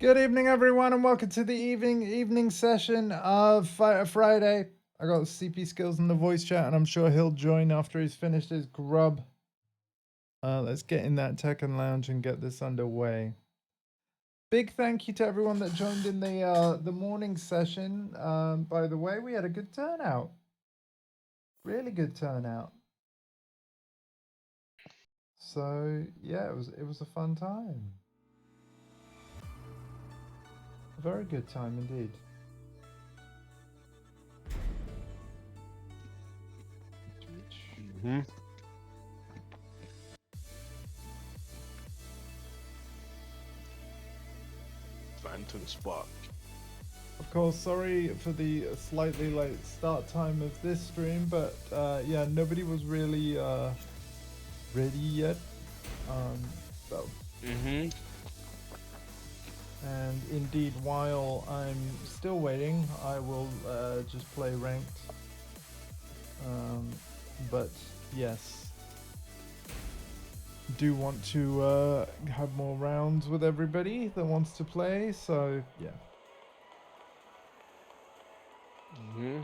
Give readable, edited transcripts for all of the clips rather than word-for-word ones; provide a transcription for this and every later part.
Good evening, everyone, and welcome to the evening session of Fighter Friday. I got CP Skills in the voice chat, and I'm sure he'll join after he's finished his grub. Let's get in that Tekken Lounge and get this underway. Big thank you to everyone that joined in the morning session. By the way, we had a good turnout. Really good turnout. So yeah, it was a fun time. A very good time indeed. Mm-hmm. Phantom Spark. Of course, sorry for the slightly late start time of this stream, but yeah, nobody was really ready yet. Mm-hmm. And indeed, while I'm still waiting, I will just play ranked. But yes, do want to have more rounds with everybody that wants to play. So yeah. Mm-hmm.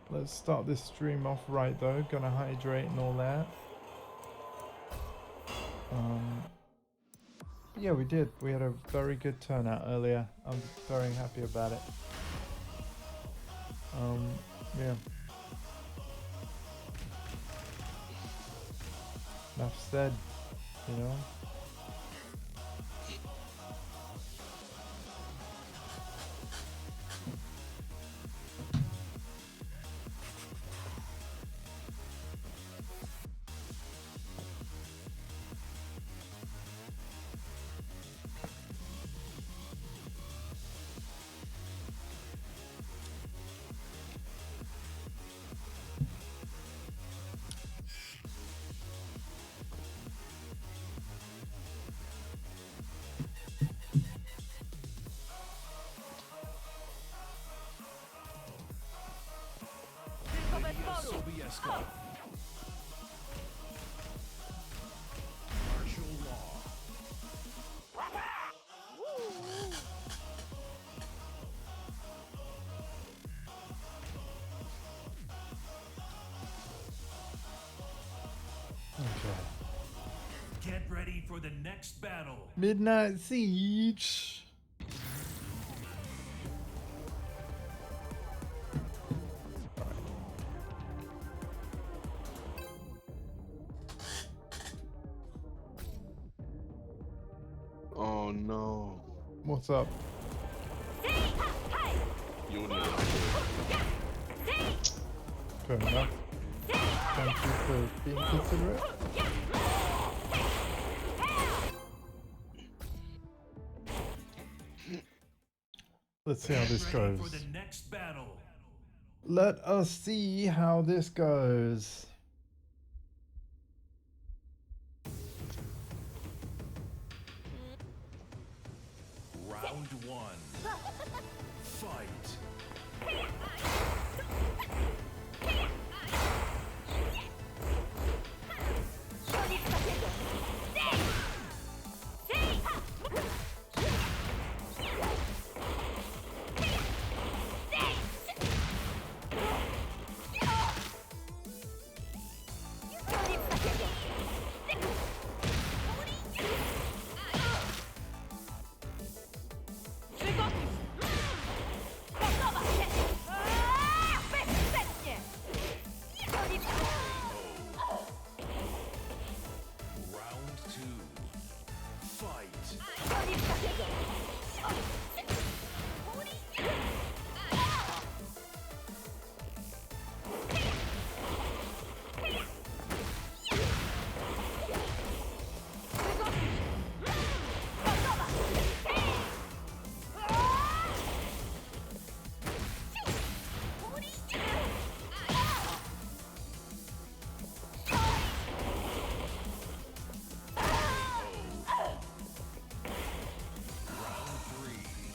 Let's start this stream off right though. Gonna hydrate and all that. Yeah, we did. We had a very good turnout earlier. I'm very happy about it. Yeah. Enough said, you know. Get ready for the next battle. Midnight Siege. Oh no. What's up? You know. Fair enough. Thank you for being considerate. Let's see how this goes. For the next battle. Let us see how this goes. Round one. Fight. Round two. Fight. Round three.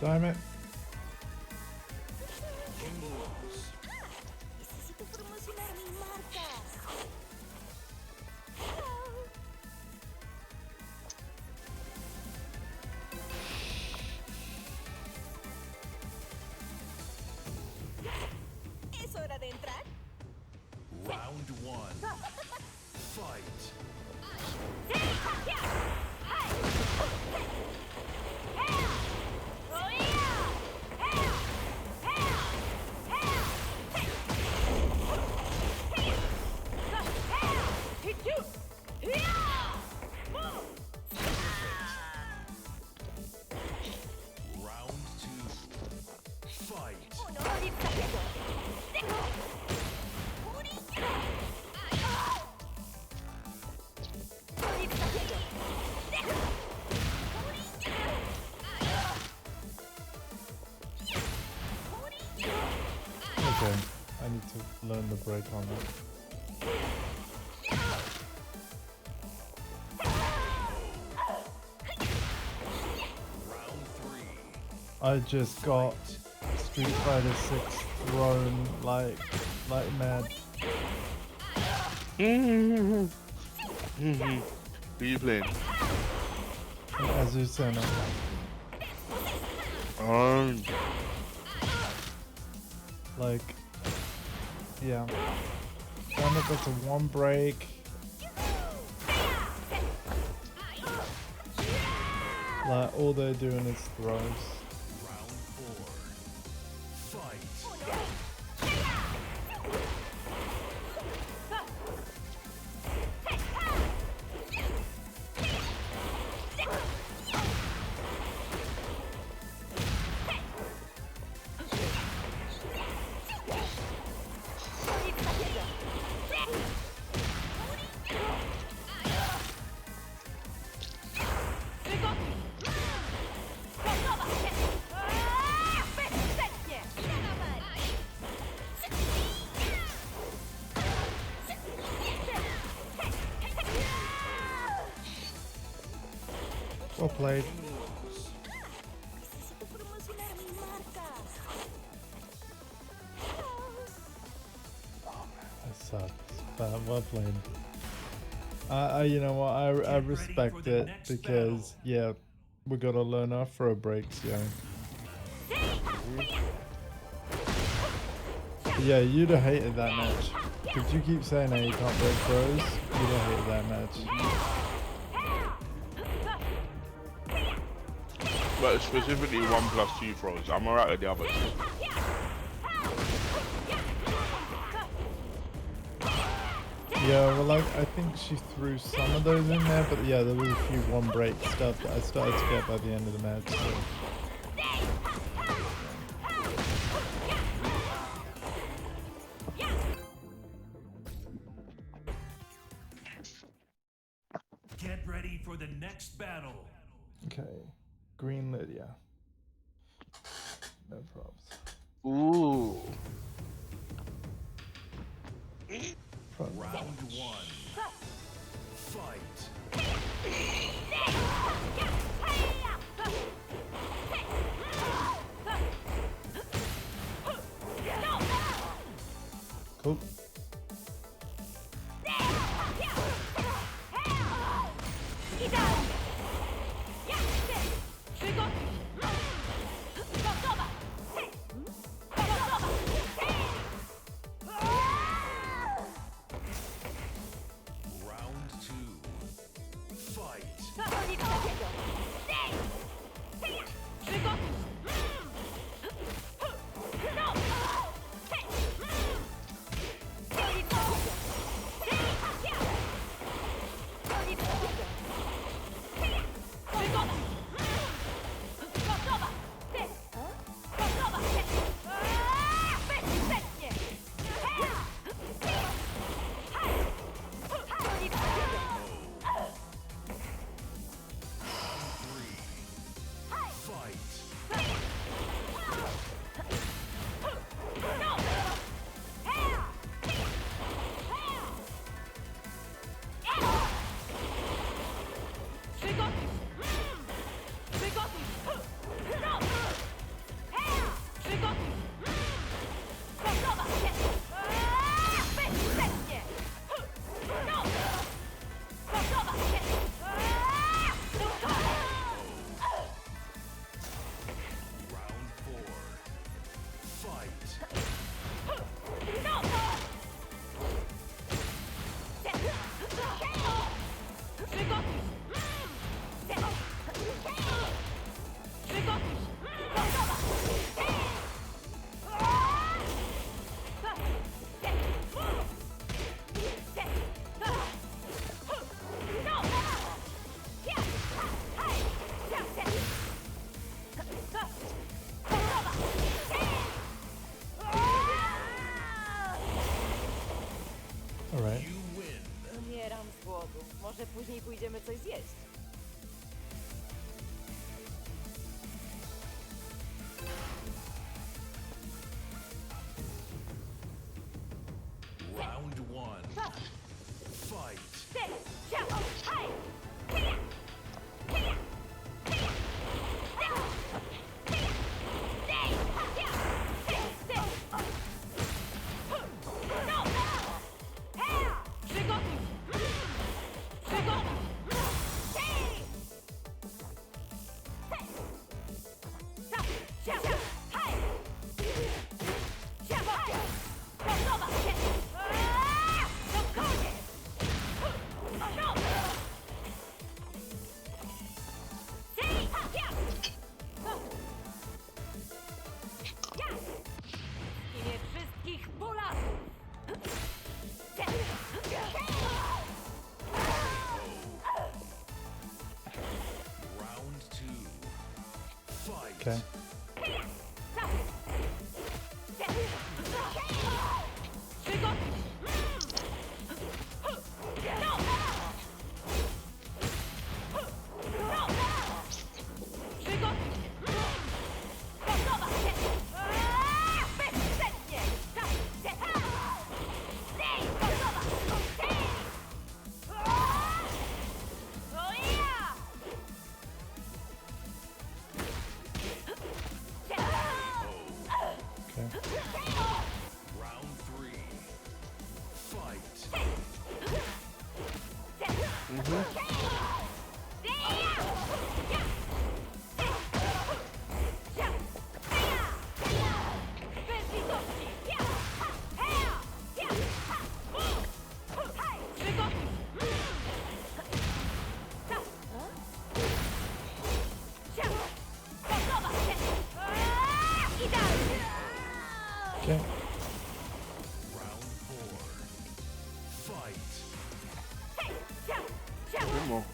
Time it. Necesito promocionar mi marca. ¿Es hora de entrar? Round one. Fight. Round two. Fight. Okay, I need to learn the break on that. Round three. I just got Street Fighter 6 thrown like mad. Who you playing? Azucena. Like, yeah. Damn it, that's a one break. Like, all they're doing is throws. Round four. Fight. Well played. Necesito promocionar mi marca. That sucks. But well played. You know what? I respect the it next because yeah, we gotta learn our throw breaks, yeah. Yeah, you'd have hated that match. Because you keep saying that you can't break throws, you'd have hated that match. But specifically 1+2 throws. I'm alright with the others. Yeah, well, like, I think she threw some of those in there, but yeah, there was a few one break stuff that I started to get by the end of the match. So. Get ready for the next battle. Okay, Green Lydia. No props. Ooh. Props. Round one. Fight. Cool. Round two. Fight. Alright. You win. Umieram z głodu. Może później pójdziemy coś zjeść. Round one. Fight. W imię wszystkich Polaków! Round two. Fight. Okay. Okay. Round three. Fight. Okay. Round four. Fight. Bit more.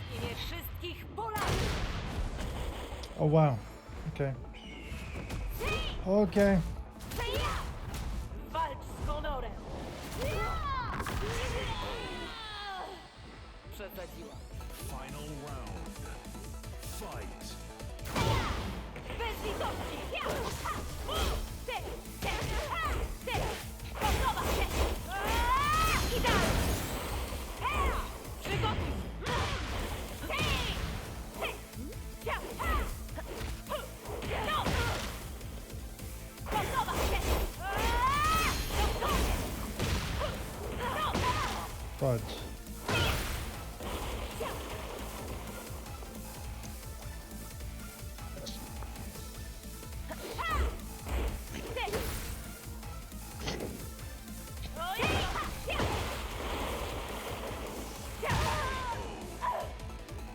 W imię wszystkich Polaków! Oh wow. Okay. Okay. Walcz z honorem! Przesadziłam. Final round. Fight. Bez litości! Fudge.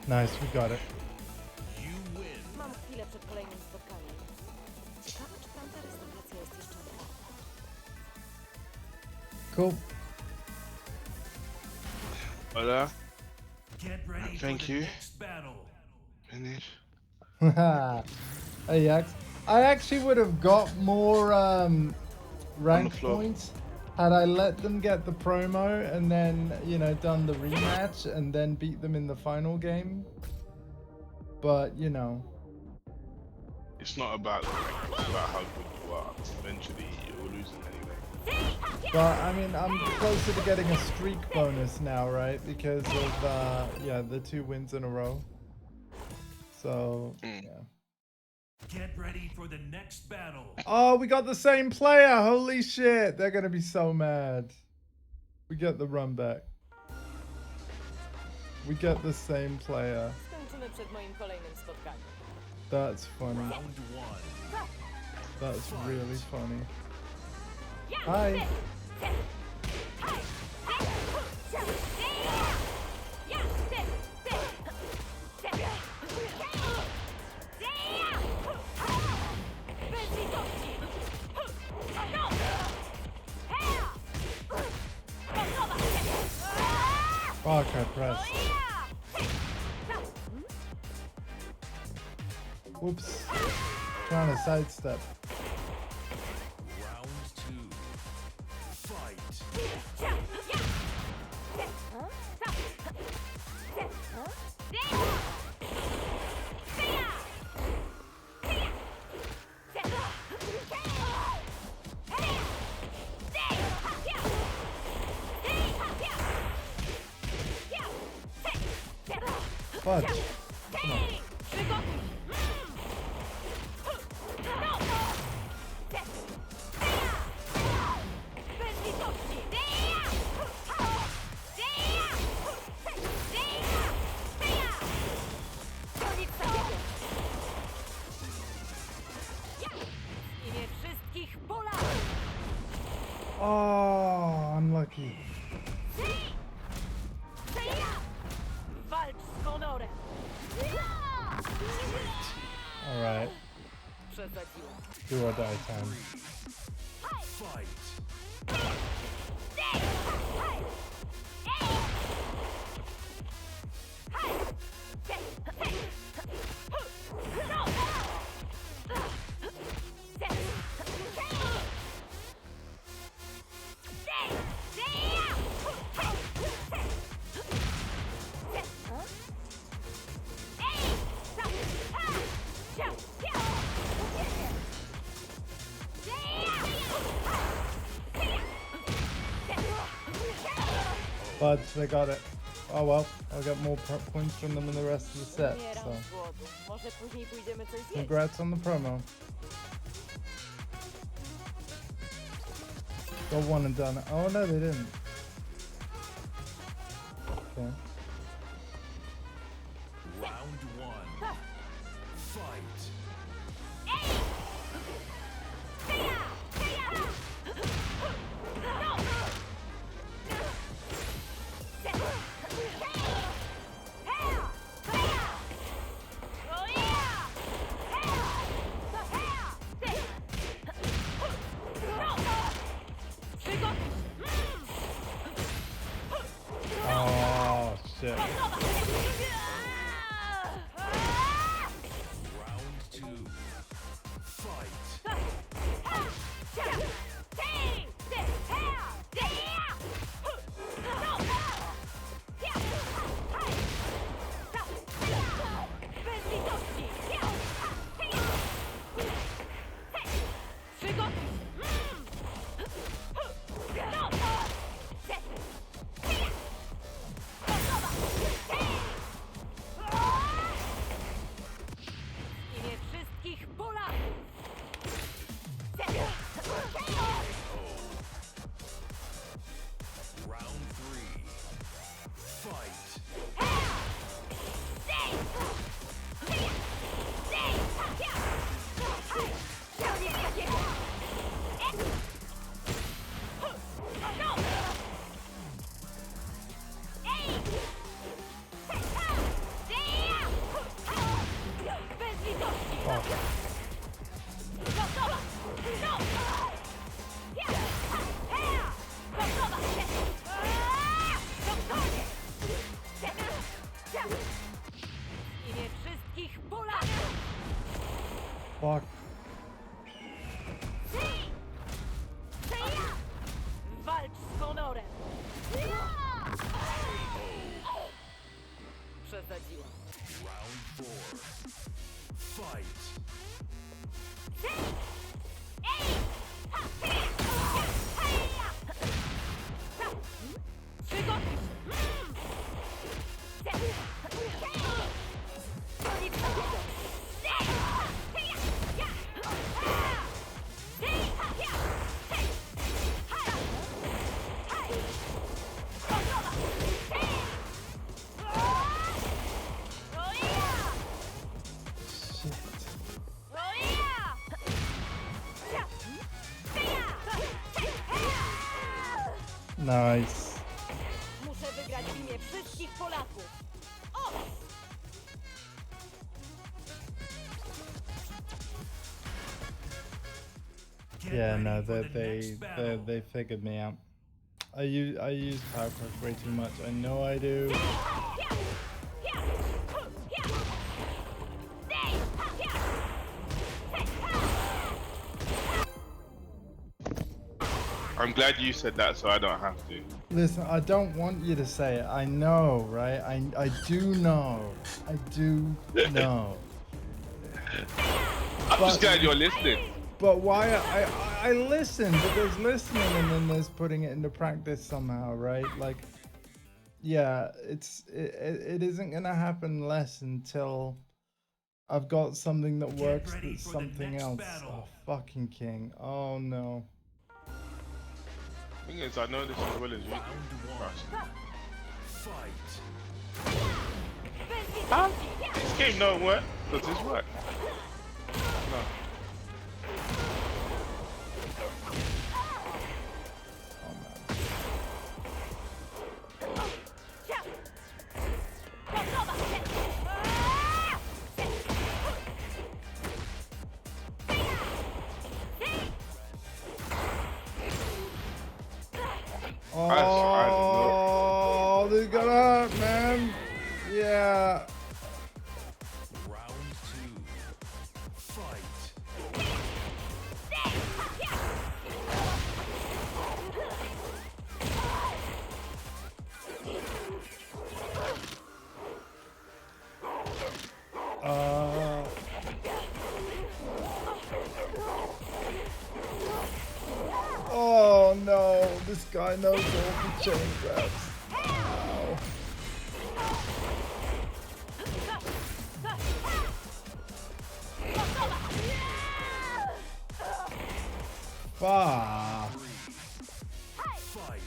Nice, we got it. You win. Mam chwilę przed kolejnym spotkaniem. Ciekawe, czy tamta restauracja jest jeszcze otwarta. Cool. Hola. Get ready Thank for the you. next battle. Finish. Hey, Yax. I actually would have got more rank floor. points had I let them get the promo and then, you know, done the rematch and then beat them in the final game. But, you know. It's not about the rank, it's about how good you are. Eventually, you're losing anyway. But, I mean, I'm closer to getting a streak bonus now, right? Because of, yeah, the 2 wins in a row. So, yeah. Get ready for the next battle. Oh, we got the same player. Holy shit. They're going to be so mad. We get the run back. We get the same player. Skończymy przed moim kolejnym spotkaniem. That's funny. Round one. That's really funny. Hi. Fuck, I pressed. Whoops. Trying to sidestep. Round two. Fight. Fudge. Oh, unlucky. Walcz z honorem! Alright. Przesadziłem. Do or die time. Fight. But they got it. Oh well, I'll get more points from them in the rest of the set. Umieram So, z głodu. Może później pójdziemy coś zjeść? congrats on the promo. Got one and done. Oh no, they didn't. Okay. Round one. Fight. Oh shit. Round two. Fight. W imię wszystkich Polaków! Round three. Fight. Nice. Muszę wygrać w imię wszystkich Polaków. O! Get Yeah, ready no, for the next battle. they figured me out. I use power crush way too much. I know I do. I'm glad you said that, so I don't have to. Listen, I don't want you to say it. I know, right? I do know. I do know. I'm just glad you're listening. But why I listen, but there's listening and then there's putting it into practice somehow, right? Like, yeah, it isn't gonna happen less until I've got something that works ready that's for the something next else. battle. Oh, fucking king. Oh no. Thing is, I know this as well as you. Round 1. Fight. Huh? This game don't work. Does this work? No. Oh man. Oh, this got hurt, man. Yeah. Round 2. Fight. Oh no, this guy knows all the chain grabs. Ow. Fuck. Fight.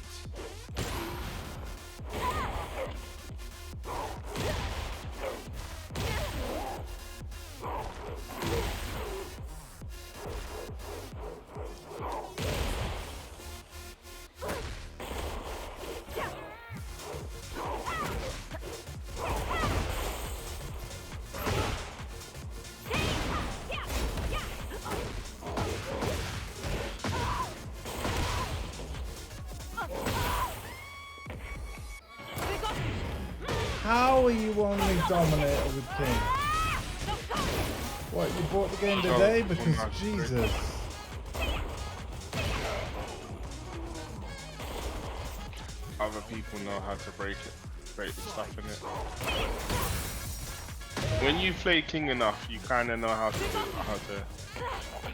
How are you only dominator with King? What, you bought the game today? Because Jesus. Other people know how to break the stuff in it. When you play King enough, you kind of know how to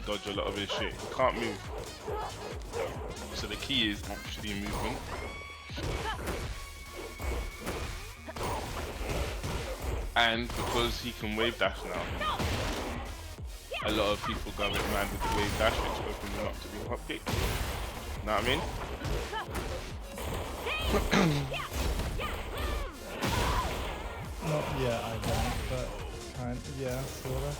dodge a lot of his shit. He can't move, so the key is actually movement. And because he can wave dash now, a lot of people go a bit mad with the wave dash, which opens him up to being hop kicked. Know what I mean? Not yet, I don't, but kind of, yeah, sort of.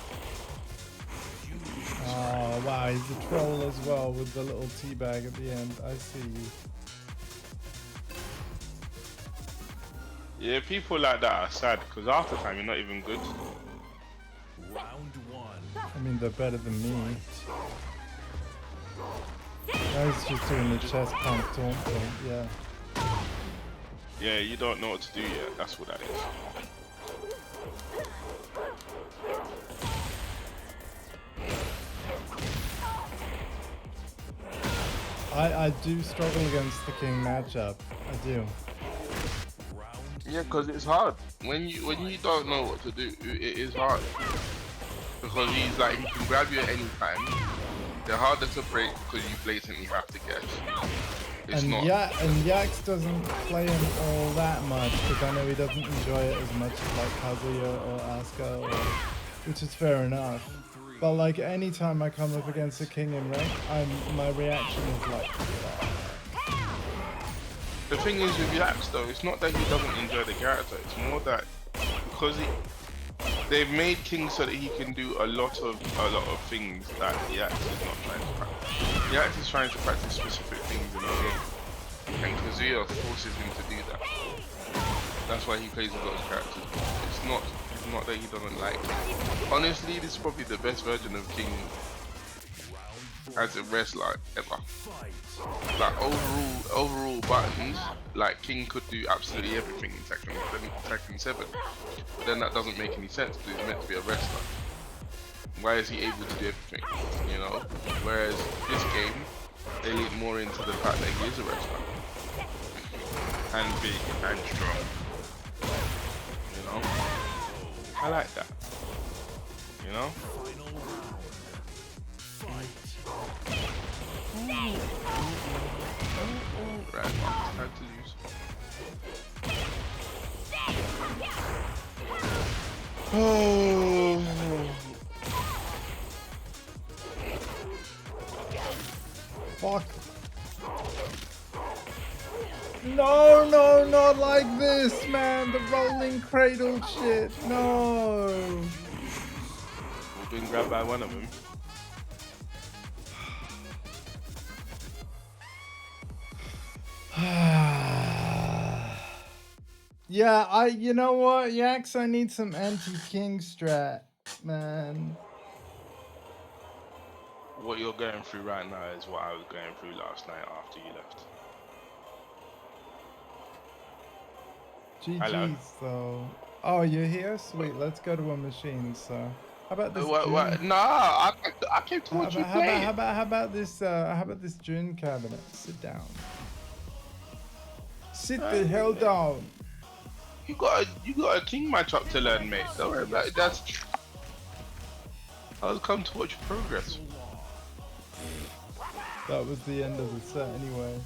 Oh, wow, he's a troll as well with the little teabag at the end. I see you. Yeah, people like that are sad because half the time you're not even good. Round 1. I mean, they're better than me. Guy's just doing the chest pump taunt thing, yeah. Yeah, you don't know what to do yet. That's what that is. I do struggle against the King matchup. I do. Yeah, because it's hard. When you don't know what to do, it is hard. Because he's like, he can grab you at any time. They're harder to break because you blatantly have to guess. It's And not. yeah, and Yax doesn't play him all that much because I know he doesn't enjoy it as much as like Kazuya or Asuka, which is fair enough. But like anytime I come up against a King in rank, my reaction is like, The thing is with Yax though, it's not that he doesn't enjoy the character. It's more that because they've made King so that he can do a lot of things that Yax is not trying to practice. Yax is trying to practice specific things in the game. and Kazuya forces him to do that. That's why he plays with those characters. It's not that he doesn't like it. Honestly, this is probably the best version of King as a wrestler ever. Like overall buttons, like King could do absolutely everything in Tekken 7. But then that doesn't make any sense because he's meant to be a wrestler. Why is he able to do everything? You know? Whereas this game, they lean more into the fact that he is a wrestler. And big and strong. You know? I like that. You know? Right, time to lose. Oh. Fuck. No, no, not like this, man. The rolling cradle shit. No. We've been grabbed by one of them. Yeah, you know what, Yaks, I need some anti-king strat, man. What you're going through right now is what I was going through last night after you left. GG's though. Oh, you're here? Sweet, let's go to a machine, so. How about this? What? Nah, I came to watch you play. How about this June cabinet? Sit down. Sit the hell down. You got a king match up to learn, mate. Don't worry about it. That's. I was come to watch your progress. That was the end of the set, anyway.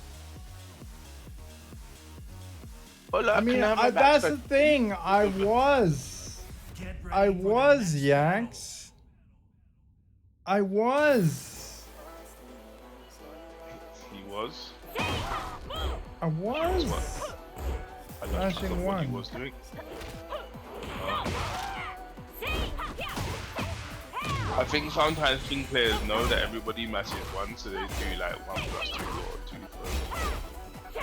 Well, I mean, that's the thing. I was Yaks. I was. He was. I was. What? Smashing one. He was doing. I think sometimes King players know that everybody mashes one, so they do like 1+2 or 2+.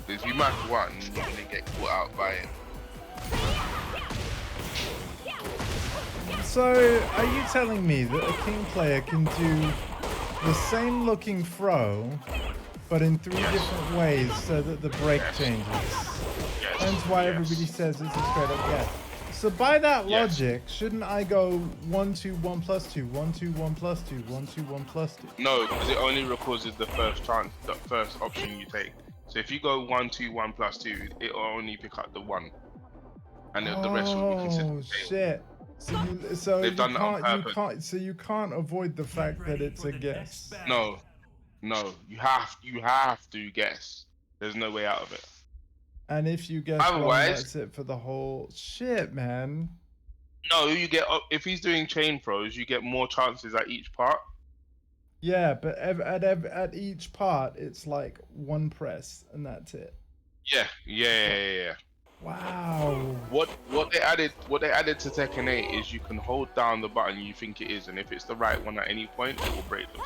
If you mash one, you're gonna get caught out by it. So, are you telling me that a King player can do the same looking throw, but in 3 different ways so that the break changes? That's why everybody says it's a straight up guess. So by that logic, shouldn't I go 1 2 1+2 1 2 1+2 1 2 1+2? No, because it only records the first chance, the first option you take. So if you go 1 2 1+2, it will only pick up the 1, and the rest will be considered. Oh shit! So you can't avoid the fact that it's a guess. No, you have to guess. There's no way out of it. And if you guess wrong, that's it for the whole shit, man. No, you get, if he's doing chain throws, you get more chances at each part. Yeah, but at each part, it's like 1 press, and that's it. Yeah. Wow. What they added to Tekken 8 is you can hold down the button you think it is, and if it's the right one at any point, it will break them.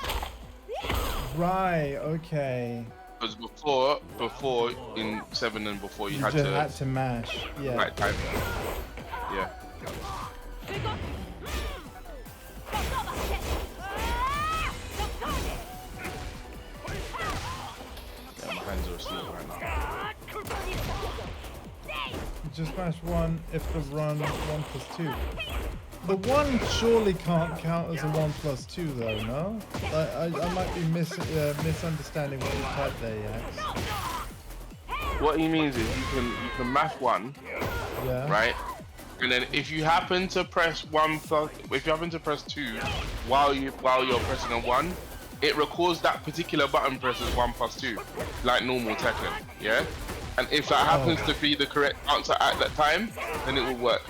Right. Okay. Because before in 7 and before you had to mash. Yeah. Right time. Yeah. My hands are asleep right now. Just mash 1 if the run 1+2. The 1 surely can't count as a 1+2 though, no? I might be misunderstanding what you typed there, Yaks. What he means is you can mash 1, right? And then if you happen to press 2 while you're pressing a 1, it records that particular button press as 1+2, like normal Tekken, yeah? And if that happens to be the correct answer at that time, then it will work.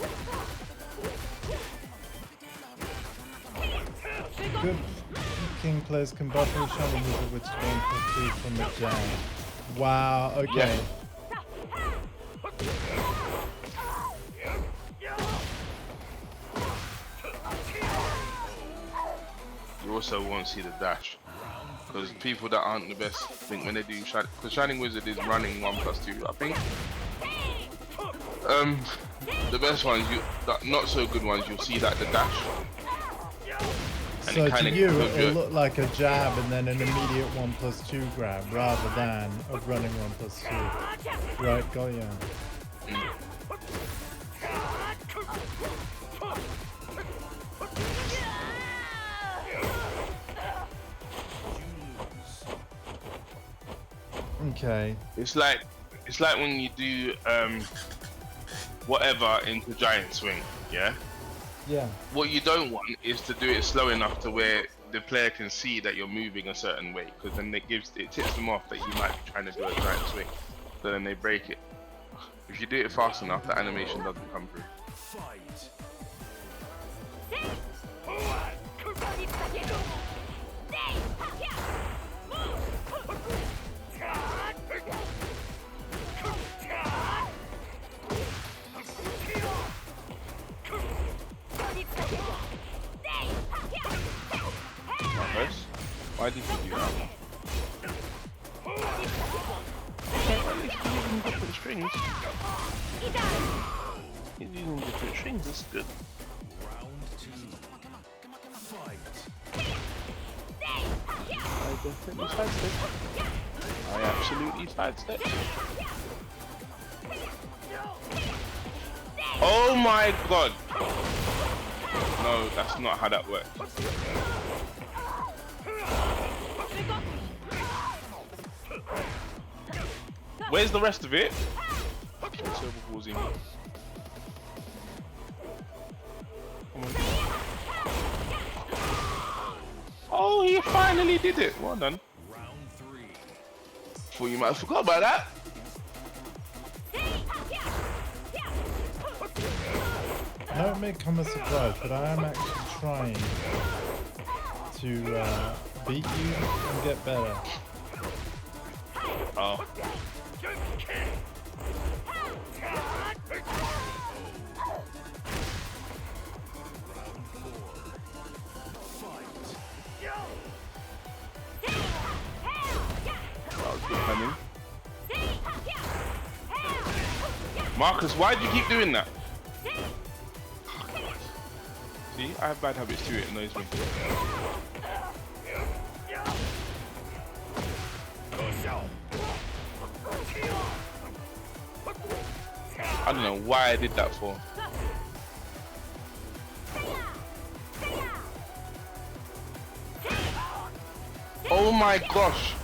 Good King players can buffer a shadow mover which is 1+2 from the jam. Wow, okay. You also won't see the dash. Because people that aren't the best think when they do because Shining Wizard is running 1+2, I think. The best ones, not so good ones, you'll see that the dash. And So it to kinda you, gives it'll look like a jab and then an immediate 1+2 grab rather than a running 1+2. Right, got ya. Okay. It's like when you do whatever into giant swing, yeah? Yeah. What you don't want is to do it slow enough to where the player can see that you're moving a certain way, because then it tips them off that you might be trying to do a giant swing. So then they break it. If you do it fast enough, the animation doesn't come through. Fight. Marcus, why did you do that? At least you're using different strings. You're using different strings, that's good. Round 2. Fight. I definitely sidestepped. I absolutely sidestepped. Oh my god! No, that's not how that works. Where's the rest of it? Cerebral palsy. Come on. Oh, he finally did it. Well done. Round 3. Thought you might have forgot about that. I know it may come as a surprise, but I am actually trying to beat you and get better. Oh. That was good timing. Marcus, why do you keep doing that? See, I have bad habits too, it annoys me. I don't know why I did that for. Oh my gosh!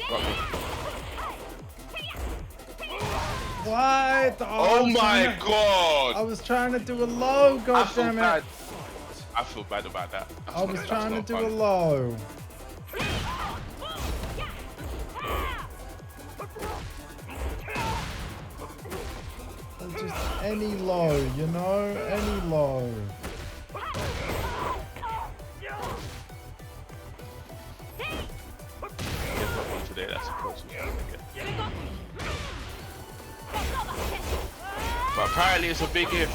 Got me. What? Oh my god! I was trying to do a low, I feel goddammit. bad. I feel bad about that. I was That's trying to not do a fun. low. Just any low, you know? Any low. Get that one today, that's a close one. But apparently it's a big if.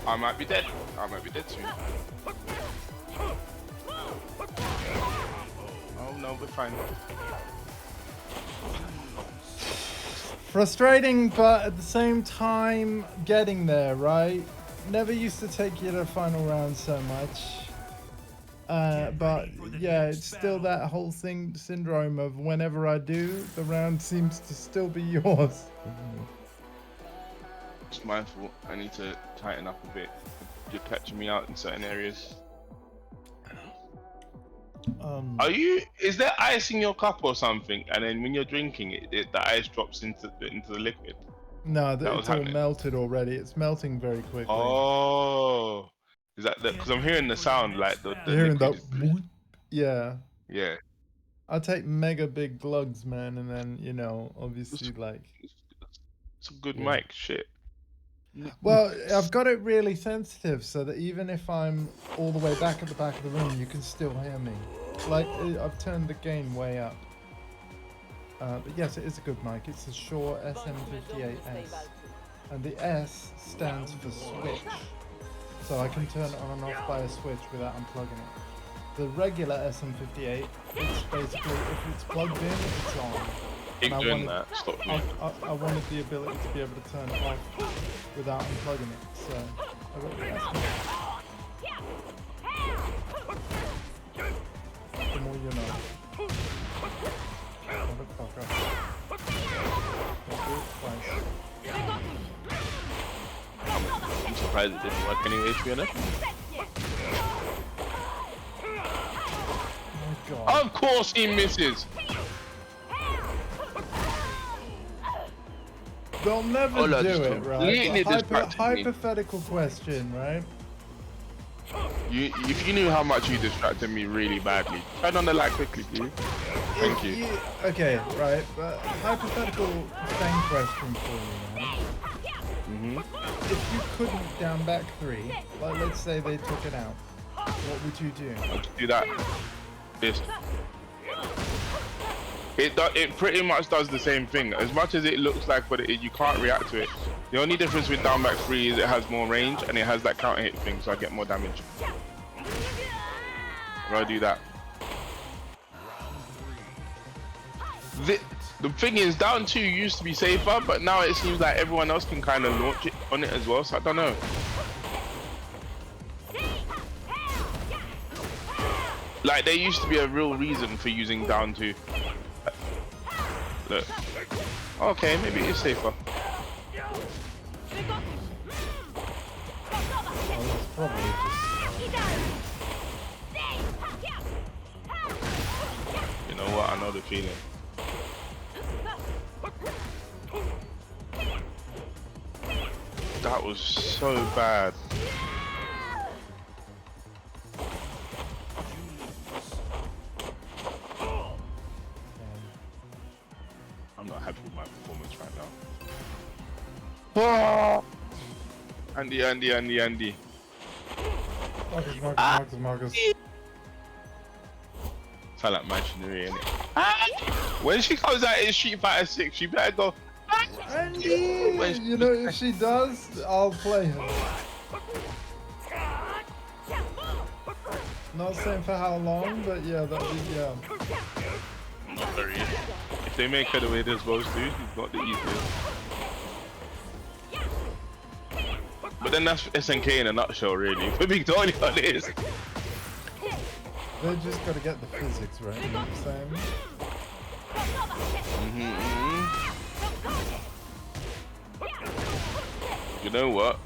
I might be dead. I might be dead soon. Oh no, we're fine. Frustrating, but at the same time, getting there, right? Never used to take you to the final round so much. But yeah, it's still that whole thing syndrome of whenever I do, the round seems to still be yours. It's my fault. I need to tighten up a bit. You're catching me out in certain areas. Are you? Is there ice in your cup or something? And then when you're drinking it, the ice drops into the liquid. No, That was it's all happening. melted already. It's melting very quickly. Oh, is that because I'm hearing the sound like the You're hearing liquid that? is- Whoop. Yeah. Yeah. I take mega big glugs, man, and then, you know, obviously, like... It's a good Yeah. mic. Shit. Well, I've got it really sensitive so that even if I'm all the way back at the back of the room, you can still hear me. Like, I've turned the gain way up. But yes, it is a good mic. It's a Shure SM58S. And the S stands for switch. So I can turn it on and off by a switch without unplugging it. The regular SM58, it's basically, if it's plugged in, it's on. Keep And doing that. Stop me. I wanted the ability to be able to turn it off without unplugging it. So I got the S mic. The more you know. Motherfucker. Don't do it twice. I'm surprised it didn't work anyway, to be honest. Oh my god. Of course he misses. They'll never Ola do just it, right? completely But distracted me. hypothetical question, right? If you knew how much you distracted me really badly, turn on the light quickly, please. Thank you. Okay, right. But hypothetical thing question for you, right? If you couldn't down back 3, like let's say they took it out, what would you do? I'll just do that. This. It pretty much does the same thing. As much as it looks like what it is, you can't react to it. The only difference with down back 3 is it has more range and it has that counter hit thing, so I get more damage. I'll do that. The thing is, down 2 used to be safer, but now it seems like everyone else can kind of launch it on it as well, so I don't know. Like, there used to be a real reason for using down 2. Look. Okay, maybe it is safer. Well, it's probably just... You know what? I know the feeling. That was so bad. I'm not happy with my performance right now. Oh! Andy. Marcus. Sound like machinery, innit? When she comes out in Street Fighter 6, she better go. Andy! You know, if she does, I'll play her. Not saying for how long, but yeah, that'd be, yeah. Not very easy. If they make her the way they're supposed to, she's not the easiest. But then that's SNK in a nutshell, really. If we're being totally honest. They just gotta get the physics right, you know what I'm saying? You know what?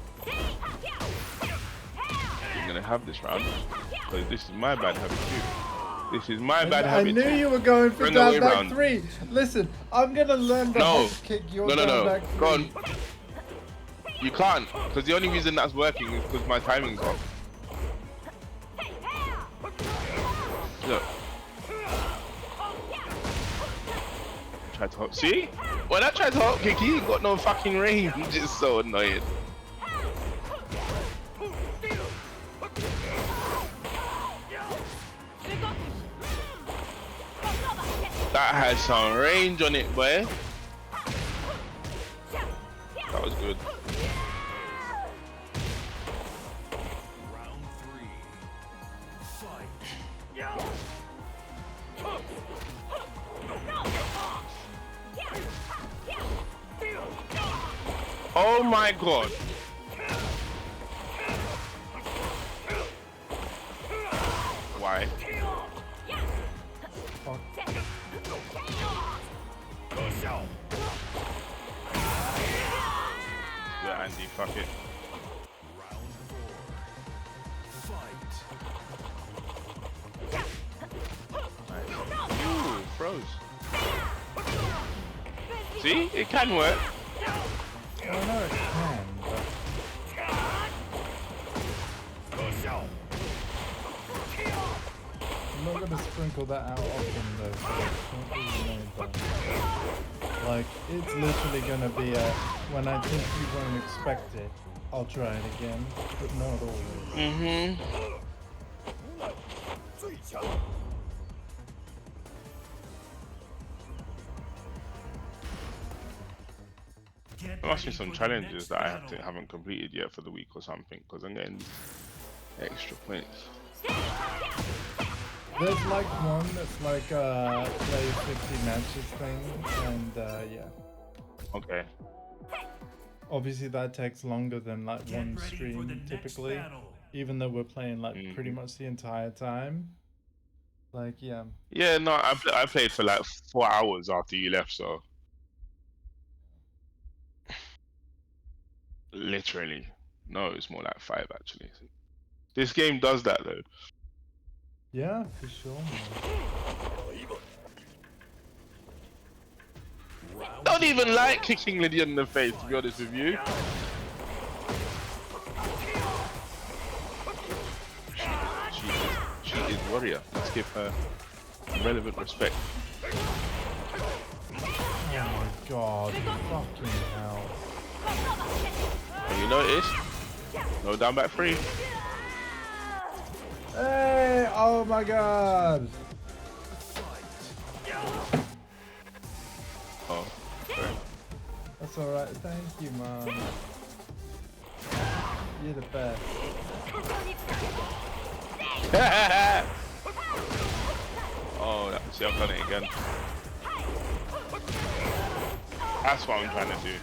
I'm gonna have this round. Because this is my bad habit too. This is my bad habit. I knew you were going for Bring down away back round. 3. Listen, I'm gonna learn the No. hop kick your down back 3. Go on. You can't, because the only reason that's working is because my timing's off. Look. Try to hop. See? When I tried to hop kick, he ain't got no fucking range. It's so annoying. That has some range on it, boy. That was good. Round 3. Fight. Oh my god. Why? Fuck. Yeah, Andy, fuck it. Round 4. Fight. Ooh, froze. See? It can work. I know it can, but... I'm not gonna sprinkle that out often though, so it's not really made by... Like, it's literally gonna be a... When I think you won't expect it, I'll try it again, but not always. There must be some challenges that I haven't completed yet for the week or something, because I'm getting extra points. There's like one that's like play 50 matches thing, and yeah. Okay. Obviously that takes longer than like Get one ready for stream the next typically, battle. even though we're playing like pretty much the entire time. Like yeah. Yeah, no, I played for like 4 hours after you left, so literally. No, it's more like 5 actually. This game does that though. Yeah, for sure, man. Don't even like kicking Lydia in the face, to be honest with you. She is warrior. Let's give her relevant respect. Oh my god, fucking hell. Have you noticed? No down back 3. Hey, oh my god. Oh, sorry. That's alright, thank you, man. You're the best. Oh, see, I've done it again. That's what I'm trying to do.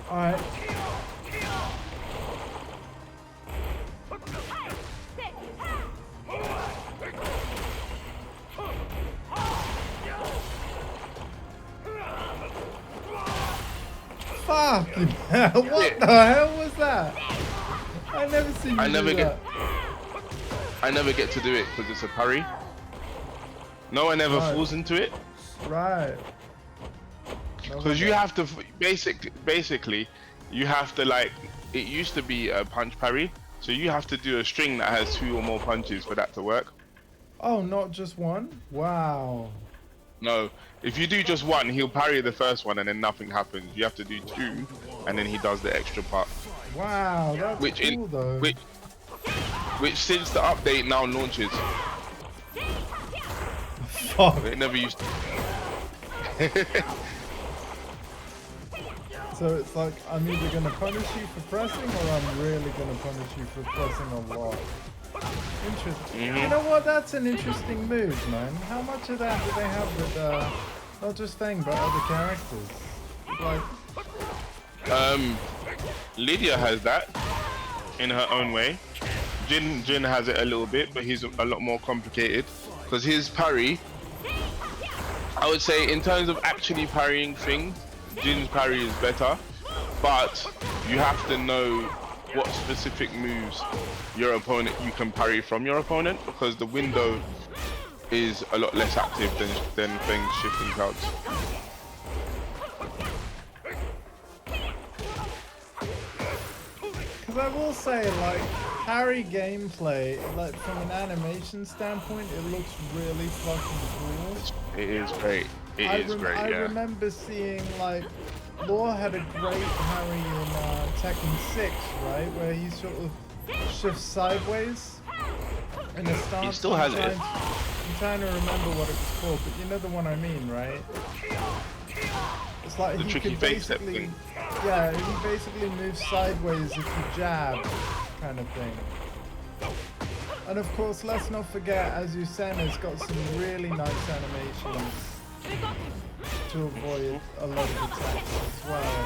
Alright. Fucking hell, what the hell was that? I never seen you do that. I never get to do it because it's a parry. No one ever falls into it. Right. Because you have to basically you have to like, it used to be a punch parry, so you have to do a string that has 2 or more punches for that to work. Oh, not just one? Wow. No, if you do just one, he'll parry the first one and then nothing happens. You have to do 2 and then he does the extra part. Wow, that's cool though. Which since the update now launches. Fuck. It never used to. So it's like, I'm either going to punish you for pressing or I'm really going to punish you for pressing a lot. Interesting. You know what? That's an interesting move, man. How much of that do they have with, not just Fang, but other characters? Like... Lydia has that in her own way. Jin has it a little bit, but he's a lot more complicated. Because his parry, I would say in terms of actually parrying things, Jin's parry is better, but you have to know what specific moves you can parry from your opponent, because the window is a lot less active than things shifting clouds. Because I will say, like, parry gameplay, like from an animation standpoint, it looks really fucking cool. It is great. I remember seeing, like, Law had a great parry in Tekken 6, right? Where he sort of shifts sideways in a stance. He still has it. I'm trying to remember what it was called, but you know the one I mean, right? It's like the he tricky could face step basically, thing. yeah, he basically moves sideways if you jab, kind of thing. And of course, let's not forget, Azucena's got some really nice animations to avoid a lot of attacks as well.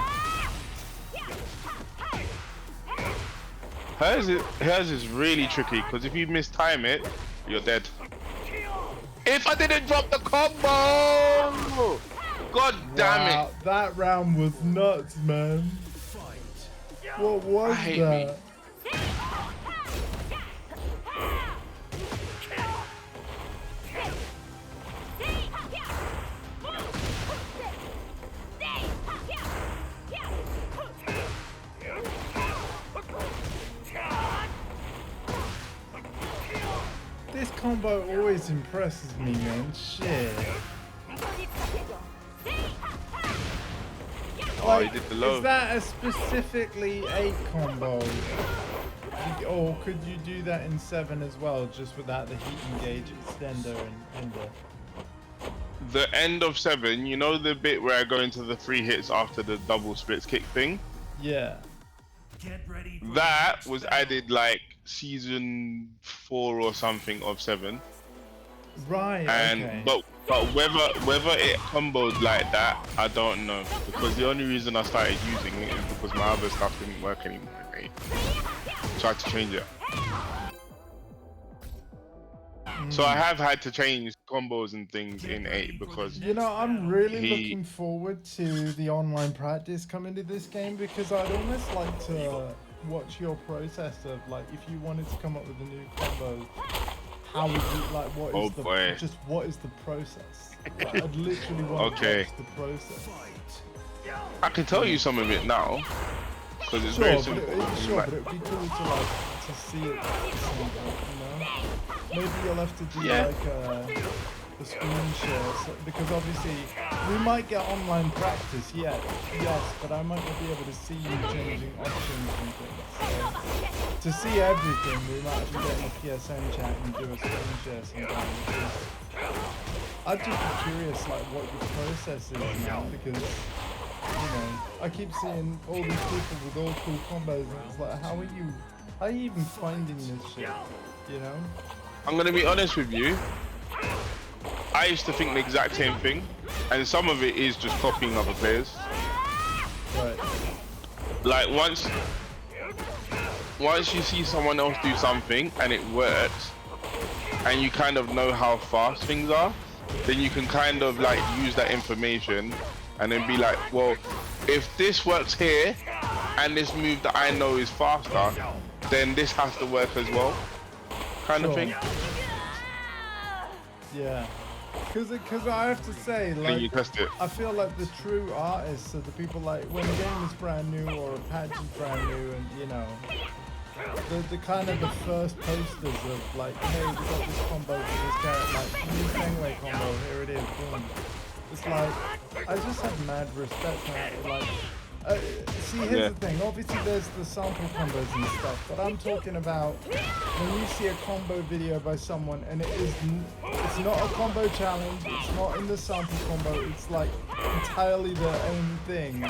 Hers is really tricky, because if you mistime it, you're dead. If I didn't drop the combo! God damn it! That round was nuts, man. What was that? This combo always impresses me, man. Shit. Oh, he did the low. Is that a specifically 8 combo? Or could you do that in 7 as well, just without the heat engage extender and ender? The end of 7, you know the bit where I go into the 3 hits after the double splits kick thing? Get ready for That the next was battle. added like season 4 or something of 7. Right, And okay. but whether it comboed like that, I don't know. Because the only reason I started using it is because my other stuff didn't work anymore. I tried to change it. So I have had to change combos and things in 8 because You know, I'm really He- looking forward to the online practice coming to this game because I'd almost like to watch your process of like if you wanted to come up with a new combo, how would you like what is what is the process? Like, I'd literally want to Okay. watch the process. I can tell you some of it now because it's Sure, very but simple. it would be cool to like to see it at some point, you know? Maybe you'll have to do Yeah. like a screen share because obviously we might get online practice, yes, but I might not be able to see you changing options and things. So to see everything, we might have to get in a PSN chat and do a screen share sometime. Because I'd just be curious like what your process is now because you know, I keep seeing all these people with all cool combos and it's like how are you even finding this shit? You know? I'm gonna be honest with you. I used to think the exact same thing, and some of it is just copying other players. Right. Like once you see someone else do something and it works, and you kind of know how fast things are, then you can kind of like use that information and then be like, well, if this works here and this move that I know is faster, then this has to work as well, kind of Sure. thing. Yeah. Because I have to say, Then like, you test it. I feel like the true artists are the people like when a game is brand new or a patch is brand new, and you know, the kind of the first posters of like, hey, we got this combo for this character, like new Fengway combo, here it is, boom. It's like I just have mad respect for it. Like, see, here's the thing. Obviously, there's the sample combos and stuff, but I'm talking about when you see a combo video by someone and it's not a combo challenge. It's not in the sample combo. It's like entirely their own thing.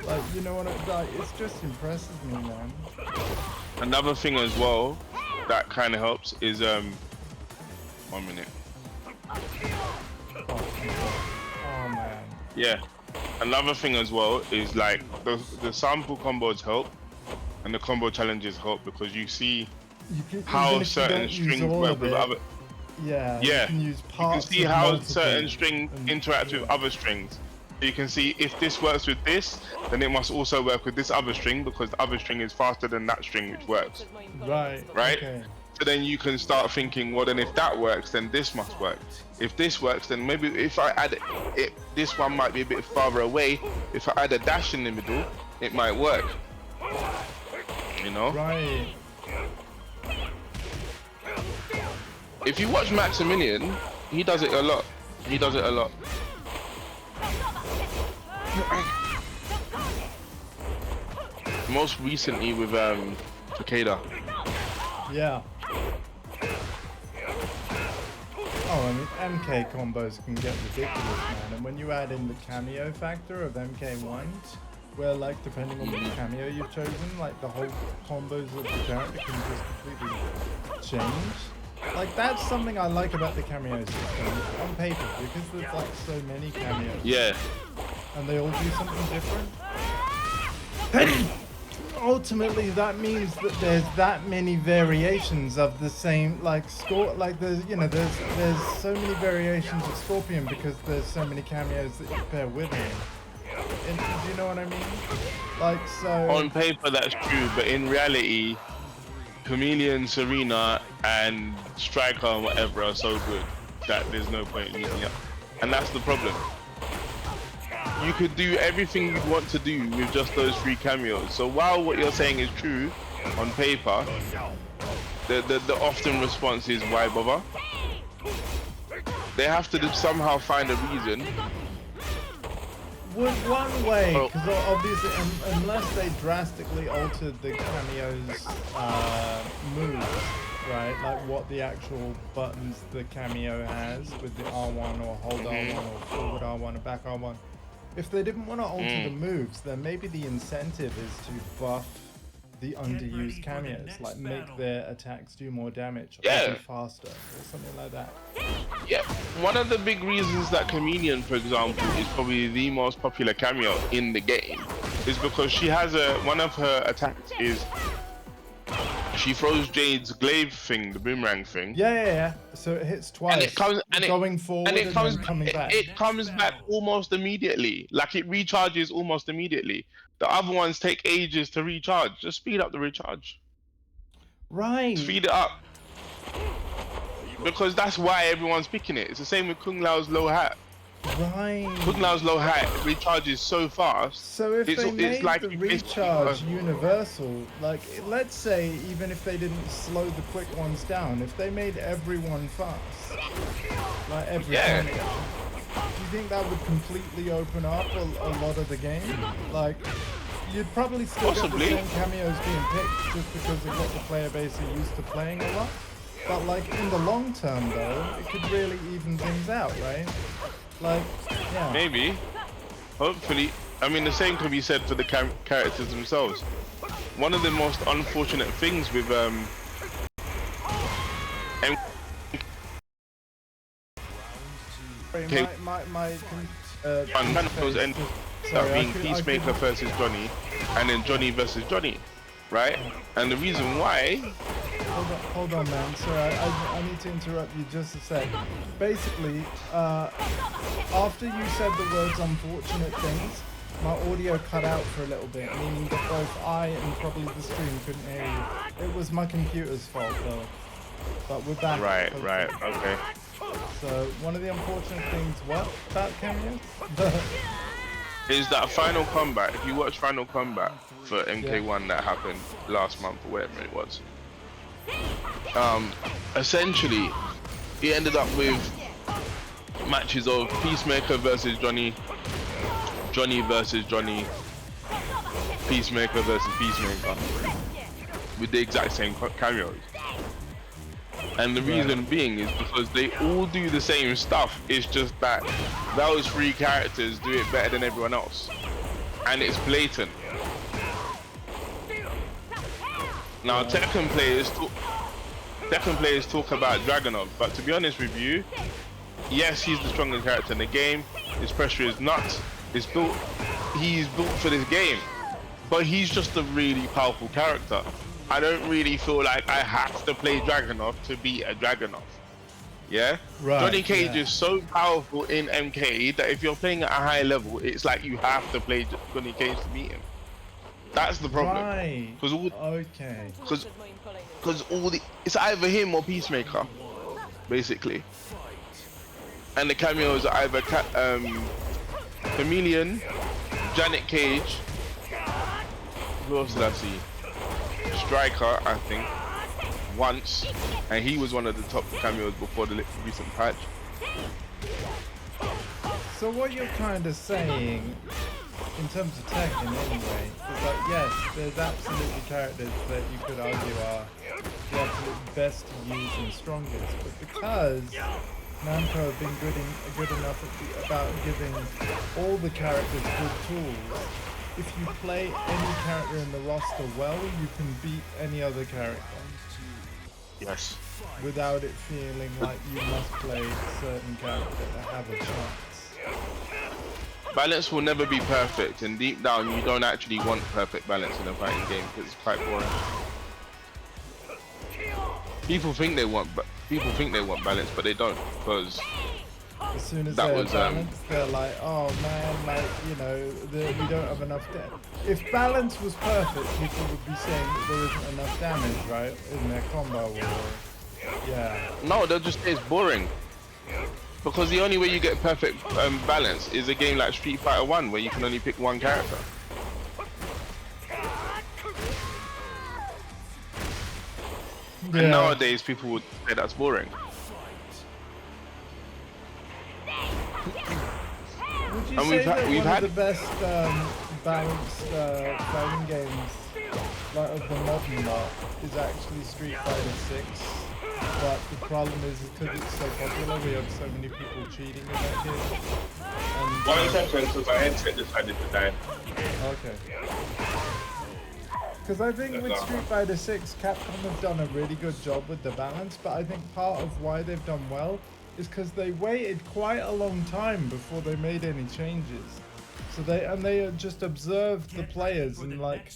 Like, you know what? Like, it's just impresses me, man. Another thing as well that kind of helps is 1 minute. Oh man. Yeah. Another thing as well is like the sample combos help and the combo challenges help because you see You can, how even if you certain don't use strings all work of with it, other. Yeah. Yeah. You can use You can parts. see of how multiple certain strings and- interact with other strings. So you can see if this works with this, then it must also work with this other string because the other string is faster than that string which works. Right. Right? Okay. So then you can start thinking, well then if that works, then this must work. If this works, then maybe if I add it, this one might be a bit farther away. If I add a dash in the middle, it might work. You know? Right. If you watch Maximilian, he does it a lot. He does it a lot. Most recently with Takeda. Yeah. Oh, I mean, MK combos can get ridiculous, man. And when you add in the cameo factor of MK1, where, like, depending on which cameo you've chosen, like, the whole combos of the character can just completely change. Like, that's something I like about the cameo system on paper, because there's, like, so many cameos. Yeah. And they all do something different. Ultimately, that means that there's that many variations of the same, like there's, you know, there's so many variations of Scorpion because there's so many cameos that you pair with him. And, do you know what I mean? Like, so. On paper, that's true, but in reality, Chameleon, Serena, and Striker and whatever are so good that there's no point in using it. And that's the problem. You could do everything you want to do with just those 3 cameos. So while what you're saying is true on paper, the often response is why bother? They have to somehow find a reason. Would one way, Oh. because obviously, unless they drastically altered the cameo's moves, right? Like what the actual buttons the cameo has with the R1 or hold R1 or forward R1 or back R1. If they didn't want to alter the moves, then maybe the incentive is to buff the underused cameos, like make their attacks do more damage or be faster or something like that. Yeah, one of the big reasons that Chameleon, for example, is probably the most popular cameo in the game is because she has one of her attacks is she throws Jade's glaive thing, the boomerang thing. Yeah. So it hits twice. And it comes going forward and then coming back. It comes back almost immediately. Like it recharges almost immediately. The other ones take ages to recharge. Just speed up the recharge. Right. Speed it up. Because that's why everyone's picking it. It's the same with Kung Lao's low hat. Right. Kung Lao's low hat recharges so fast. So if they made like the recharge universal, like let's say even if they didn't slow the quick ones down, if they made everyone fast, like every cameo, do you think that would completely open up a lot of the game? Like, you'd probably still get the same cameos being picked just because they got the player base who used to playing a lot. But like in the long term though, it could really even things out, right? Like, yeah. Maybe. Hopefully. I mean, the same can be said for the characters themselves. One of the most unfortunate things with being Peacemaker versus Johnny, and then Johnny versus Johnny, right? And the reason why. Hold on, man. Sorry, I need to interrupt you just a sec. Basically, after you said the words "unfortunate things," my audio cut out for a little bit, meaning that both I and probably the stream couldn't hear you. It was my computer's fault, though. But we're back. Right, okay. So, one of the unfortunate things, what about cameos? Is that Final Combat? If you watch Final Combat for MK1 that happened last month or whatever it was, essentially, he ended up with matches of Peacemaker versus Johnny, Johnny versus Johnny, Peacemaker versus Peacemaker, with the exact same cameos. And the reason being is because they all do the same stuff. It's just that those three characters do it better than everyone else, and it's blatant. Now Tekken players talk about Dragunov, but to be honest with you, yes, he's the strongest character in the game. His pressure is nuts. He's built for this game, but he's just a really powerful character. I don't really feel like I have to play Dragunov to beat a Dragunov. Yeah? Right, Johnny Cage is so powerful in MK that if you're playing at a high level, it's like you have to play Johnny Cage to beat him. That's the problem. Right. Because it's either him or Peacemaker, basically. And the cameos are either Chameleon, Janet Cage, who else did I see? Striker, I think, once, and he was one of the top cameos before the recent patch. So what you're kind of saying, in terms of Tekken anyway, is that yes, there's absolutely characters that you could argue are the absolute best to use and strongest, but because Namco have been good enough about giving all the characters good tools, if you play any character in the roster well, you can beat any other character. Yes. Without it feeling like you must play a certain character to have a chance. Balance will never be perfect, and deep down you don't actually want perfect balance in a fighting game because it's quite boring. People think they want balance, but they don't, because as soon as they're balanced, they're like, oh man, like, you know, we don't have enough damage. If balance was perfect, people would be saying that there isn't enough damage, right, in their combo war. Yeah. No, they'll just say it's boring. Because the only way you get perfect balance is a game like Street Fighter 1, where you can only pick one character. Yeah. And nowadays people would say that's boring. Would you And say that we've one had of the best balanced fighting games, like of the modern lot, is actually Street Fighter 6? But the problem is because it's so popular, we have so many people cheating in that game. And, One exception, because my headset decided to die. okay. Because I think with Street Fighter 6, Capcom have done a really good job with the balance, but I think part of why they've done well is because they waited quite a long time before they made any changes. So they just observed the players and like,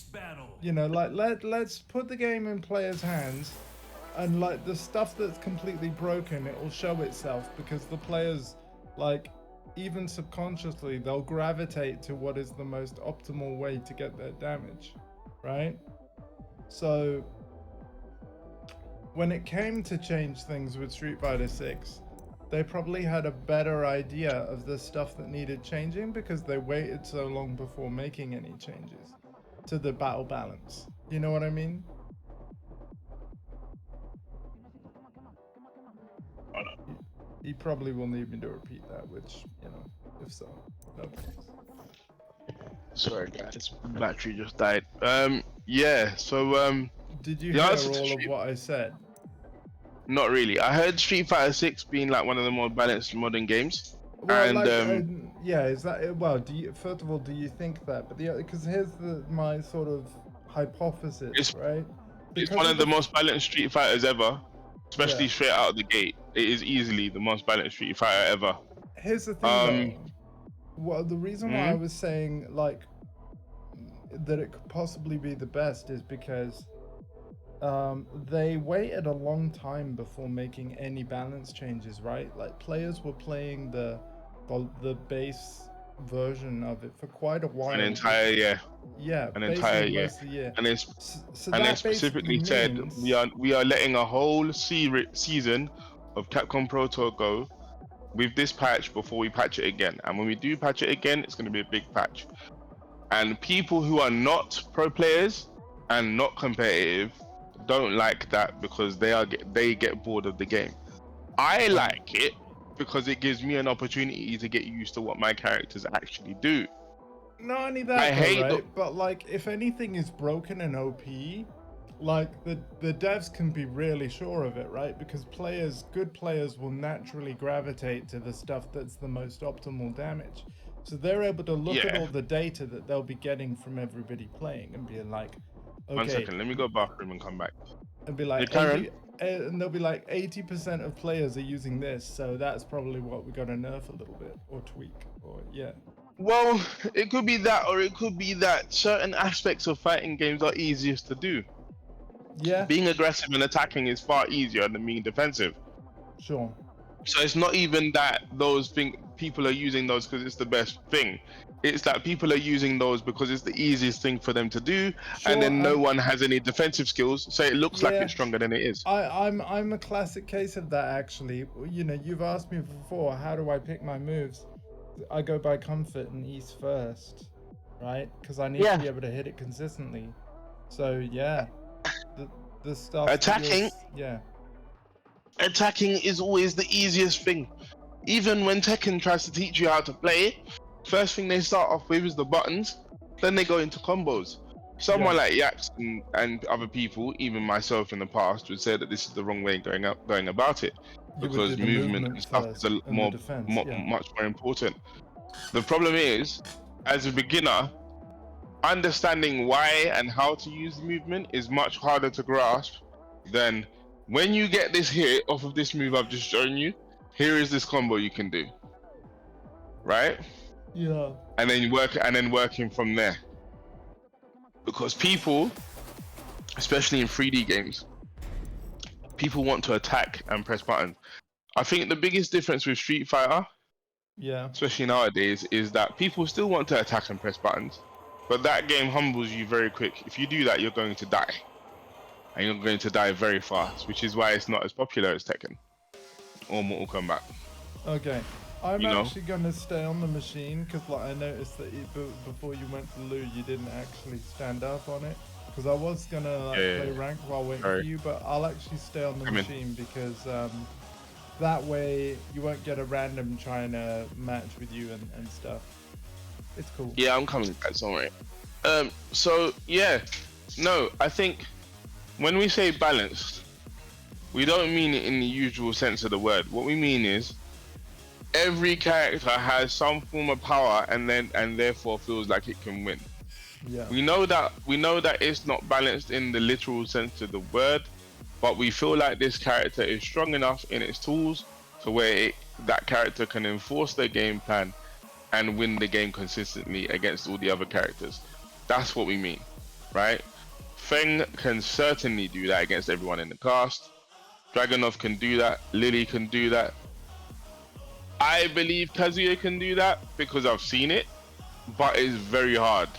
you know, like let's put the game in players' hands, and like the stuff that's completely broken, it will show itself because the players, like, even subconsciously, they'll gravitate to what is the most optimal way to get their damage, right? So when it came to change things with Street Fighter 6, they probably had a better idea of the stuff that needed changing because they waited so long before making any changes to the battle balance. You know what I mean? You probably will need me to repeat that, which, you know, if so, no thanks. Sorry guys, battery just died. Yeah, so Did you the hear answer to all of Street- what I said? not really. I heard Street Fighter 6 being like one of the more balanced modern games. Well, And like, yeah, is that, well, do you, first of all, do you think that? But because here's my sort of hypothesis, right? it's Because one of the most balanced Street Fighters ever, especially Yeah. straight out of the gate. It is easily the most balanced Street Fighter ever. Here's the thing, though. Well, the reason why I was saying, like, that it could possibly be the best is because they waited a long time before making any balance changes, right? Like, players were playing the base version of it for quite a while. An entire year. Yeah, An basically entire year. most of the year. And it's So and they that specifically basically said means, we are letting a whole season of Capcom Proto go with this patch before we patch it again. And when we do patch it again, it's going to be a big patch. And people who are not pro players and not competitive don't like that because they get bored of the game. I like it because it gives me an opportunity to get used to what my characters actually do. not only that, I though, hate right? But like, if anything is broken and OP, like the devs can be really sure of it, right? Because good players will naturally gravitate to the stuff that's the most optimal damage. So they're able to look at all the data that they'll be getting from everybody playing and be like, okay, 1 second, let me go bathroom and come back. and be like, Yeah, Karen? and they'll be like, 80% of players are using this, so that's probably what we got to nerf a little bit or tweak, or yeah. Well, it could be that, or it could be that certain aspects of fighting games are easiest to do. Yeah, Being aggressive and attacking is far easier than being defensive. sure. So it's not even that people are using those because it's the best thing. It's that people are using those because it's the easiest thing for them to do, and then no one has any defensive skills, so it looks like Yeah. it's stronger than it is. I'm a classic case of that, actually. You know, you've asked me before, how do I pick my moves? I go by comfort and ease first, right? Because I need to be able to hit it consistently. So yeah, the stuff. Attacking. Yeah. Attacking is always the easiest thing. Even when Tekken tries to teach you how to play, first thing they start off with is the buttons, then they go into combos. Someone like Yax and other people, even myself in the past, would say that this is the wrong way going about it, because movement and stuff is much more important. The problem is, as a beginner, understanding why and how to use movement is much harder to grasp than when you get this hit off of this move I've just shown you. Here is this combo you can do, right? Yeah. And then working from there. Because people, especially in 3D games, people want to attack and press buttons. I think the biggest difference with Street Fighter, especially nowadays, is that people still want to attack and press buttons, but that game humbles you very quick. If you do that, you're going to die. And you're going to die very fast, which is why it's not as popular as Tekken or Mortal Kombat. Okay. I'm actually going to stay on the machine because, like, I noticed that before you went to loo, you didn't actually stand up on it. Because I was gonna like play rank while waiting for Sorry. you, but I'll actually stay on the Come in. machine because that way you won't get a random trying to match with you and stuff. It's cool. Yeah, I'm coming back somewhere. So yeah, no, I think when we say balanced, we don't mean it in the usual sense of the word. What we mean is every character has some form of power and therefore feels like it can win. Yeah. We know that it's not balanced in the literal sense of the word, but we feel like this character is strong enough in its tools to where that character can enforce their game plan and win the game consistently against all the other characters. That's what we mean, right? Feng can certainly do that against everyone in the cast. Dragunov can do that. Lily can do that. I believe Kazuya can do that because I've seen it, but it's very hard.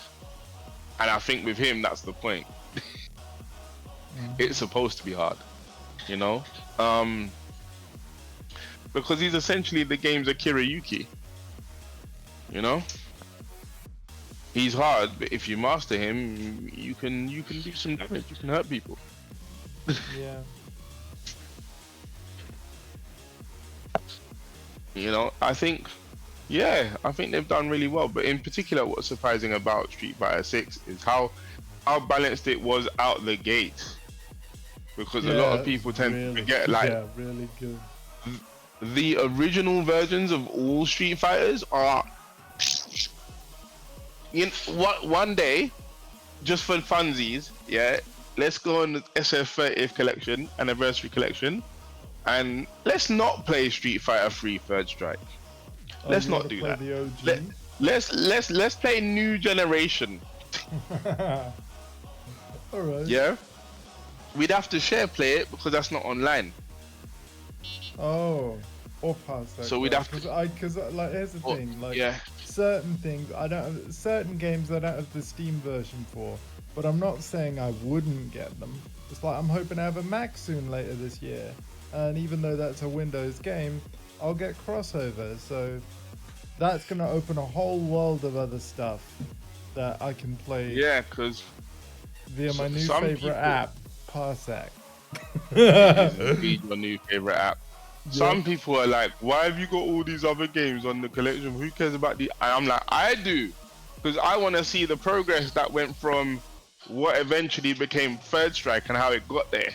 And I think with him, that's the point. It's supposed to be hard, you know? Because he's essentially the game's Akira Yuki, you know? He's hard, but if you master him, you can do some damage. You can hurt people. Yeah. You know, I think they've done really well. But in particular, what's surprising about Street Fighter 6 is how balanced it was out the gate. Because a lot of people tend to forget, like, really good. The original versions of all Street Fighters are, you know, what, one day, just for funsies, yeah, let's go on the SF30th collection, anniversary collection, and let's not play Street Fighter 3 Third Strike. Let's not do that. Let's play New Generation. All right. Yeah, we'd have to share play it because that's not online. Oh, or pass that. So we'd have to. Because like here's the thing, like yeah. certain things I don't have, certain games I don't have the Steam version for, but I'm not saying I wouldn't get them. It's like I'm hoping to have a Mac soon later this year, and even though that's a Windows game, I'll get crossover. So that's gonna open a whole world of other stuff that I can play. Yeah, because via my new favorite app, Parsec. Your new favorite app. Some people are like, why have you got all these other games on the collection? Who cares about the... I'm like, I do. Because I want to see the progress that went from what eventually became Third Strike and how it got there.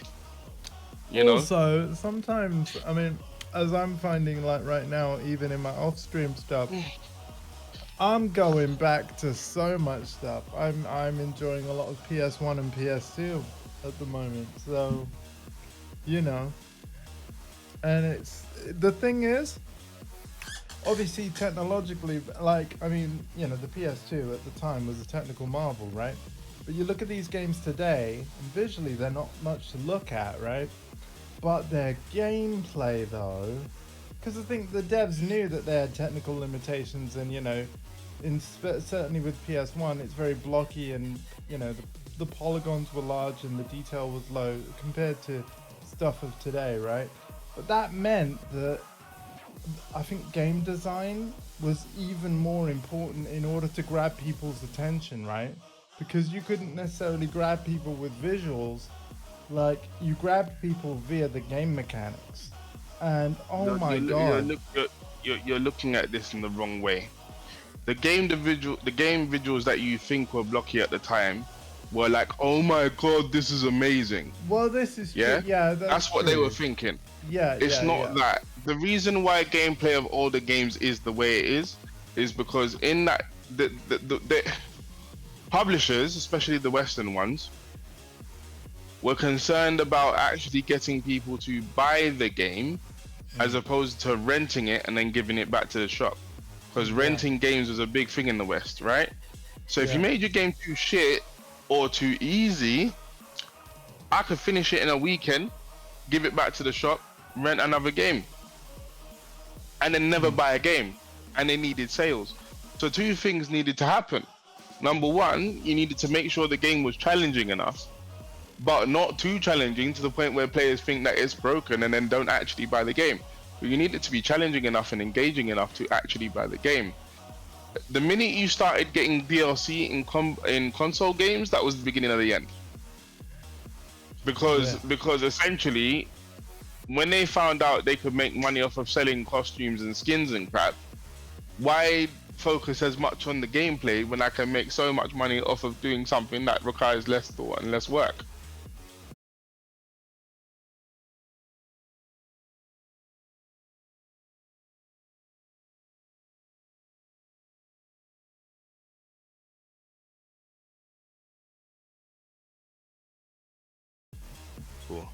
You know? Also, sometimes, I mean, as I'm finding like right now, even in my off-stream stuff, I'm going back to so much stuff. I'm enjoying a lot of PS1 and PS2 at the moment. So, you know... And it's the thing is, obviously technologically, like, I mean, you know, the PS2 at the time was a technical marvel, right? But you look at these games today, and visually they're not much to look at, right? But their gameplay though, because I think the devs knew that they had technical limitations, and you know, certainly with PS1 it's very blocky, and you know, the polygons were large and the detail was low compared to stuff of today, right? But that meant that I think game design was even more important in order to grab people's attention, right? Because you couldn't necessarily grab people with visuals, like you grabbed people via the game mechanics. And oh my god, you're looking at this in the wrong way. The game visuals that you think were blocky at the time were like, oh my god, this is amazing. Well, this is yeah, true. Yeah, that's what they were thinking. Yeah, it's not that. The reason why gameplay of all the games is the way it is because in that the publishers, especially the Western ones, were concerned about actually getting people to buy the game as opposed to renting it and then giving it back to the shop. Because renting games was a big thing in the West, right? So if you made your game too shit or too easy, I could finish it in a weekend, give it back to the shop, rent another game, and then never buy a game. And they needed sales. So two things needed to happen. Number one, you needed to make sure the game was challenging enough, but not too challenging to the point where players think that it's broken and then don't actually buy the game. But you need it to be challenging enough and engaging enough to actually buy the game. The minute you started getting DLC in console games, that was the beginning of the end. because essentially, when they found out they could make money off of selling costumes and skins and crap, why focus as much on the gameplay when I can make so much money off of doing something that requires less thought and less work? Cool.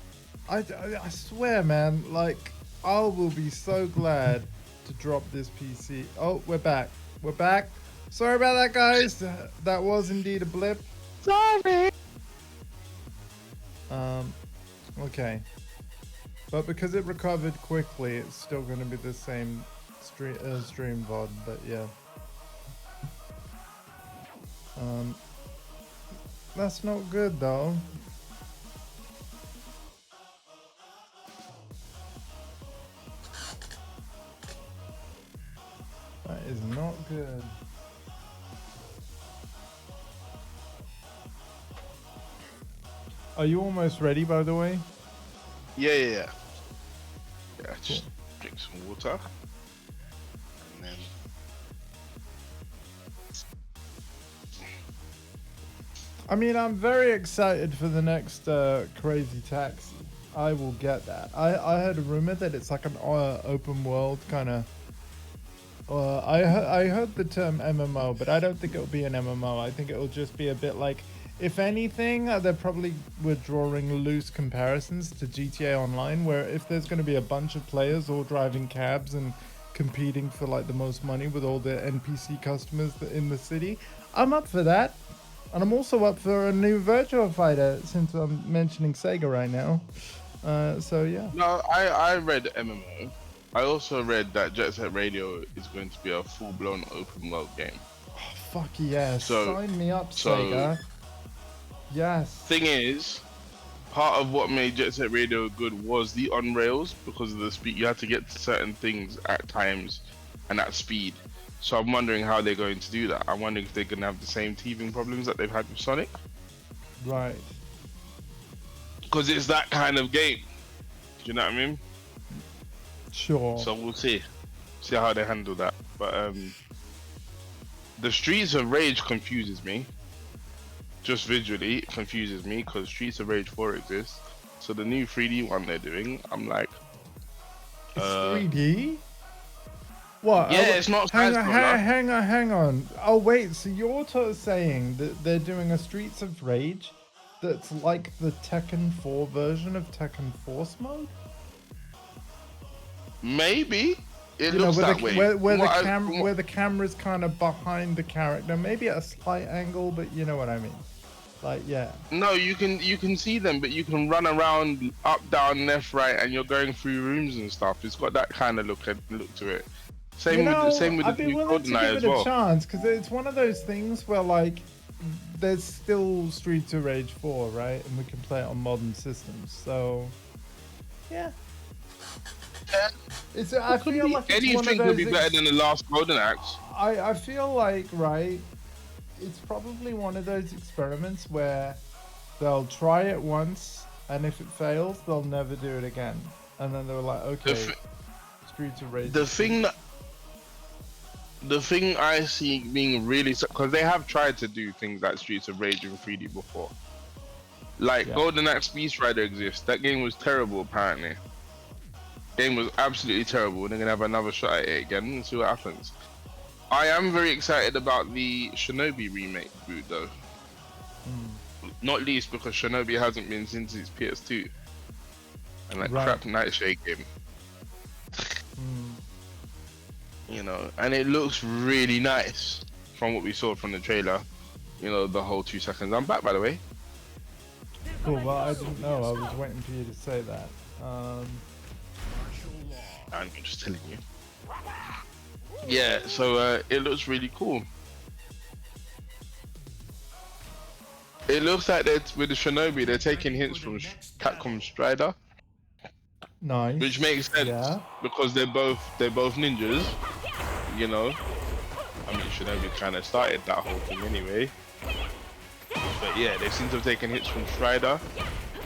I swear, man, like, I will be so glad to drop this PC. Oh, we're back. We're back. Sorry about that, guys. That was indeed a blip. Sorry. Okay. But because it recovered quickly, it's still going to be the same stream VOD, but yeah. That's not good, though. That is not good. Are you almost ready, by the way? Yeah, just drink some water. And then... I mean, I'm very excited for the next Crazy Taxi. I will get that. I heard a rumor that it's like an open world kind of... I heard the term MMO, but I don't think it'll be an MMO. I think it'll just be a bit like... If anything, they probably were drawing loose comparisons to GTA Online, where if there's going to be a bunch of players all driving cabs and competing for like the most money with all the NPC customers in the city, I'm up for that. And I'm also up for a new Virtua Fighter, since I'm mentioning Sega right now. So yeah. No, I read MMO. I also read that Jet Set Radio is going to be a full-blown open world game. Oh, fuck yeah. So, sign me up, Sega. Yes. Thing is, part of what made Jet Set Radio good was the on rails, because of the speed. You had to get to certain things at times and at speed. So I'm wondering how they're going to do that. I'm wondering if they're going to have the same teething problems that they've had with Sonic. Right. Because it's that kind of game. Do you know what I mean? Sure. So we'll see how they handle that. But the Streets of Rage confuses me. Just visually, it confuses me, because Streets of Rage 4 exists. So the new 3D one they're doing, I'm like... It's 3D? What? Yeah, it's not... Hang on. Oh, wait, so you're saying that they're doing a Streets of Rage that's like the Tekken 4 version of Tekken Force mode? Maybe. It looks that way. Where the camera's kind of behind the character. Maybe at a slight angle, but you know what I mean. Like, yeah. No, you can see them, but you can run around up, down, left, right, and you're going through rooms and stuff. It's got that kind of look to it. Same with I'd the be new willing to GoldenEye give as it well. a chance, because it's one of those things where, like, there's still Streets of Rage 4, right? And we can play it on modern systems. So, yeah. I feel like anything could be better than the last Golden Axe. I feel like, right, it's probably one of those experiments where they'll try it once, and if it fails, they'll never do it again. And then they're like, okay, Streets of Rage. The thing I see being really, because they have tried to do things like Streets of Rage in 3D before. Like Golden Axe Beast Rider exists. That game was terrible, apparently. Game was absolutely terrible. They're gonna have another shot at it again and see what happens. I am very excited about the Shinobi remake boot though. Not least because Shinobi hasn't been since its PS2 and that crap Nightshade game. You know, and it looks really nice from what we saw from the trailer. You know, the whole 2 seconds. I'm back, by the way. Cool. Well, I didn't know. I was waiting for you to say that. I'm just telling you. Yeah, so it looks really cool. It looks like that with the Shinobi, they're taking hints from Capcom Strider. Nice. Which makes sense because they're both ninjas. You know, I mean, Shinobi kind of started that whole thing anyway. But yeah, they seem to have taken hits from Strider.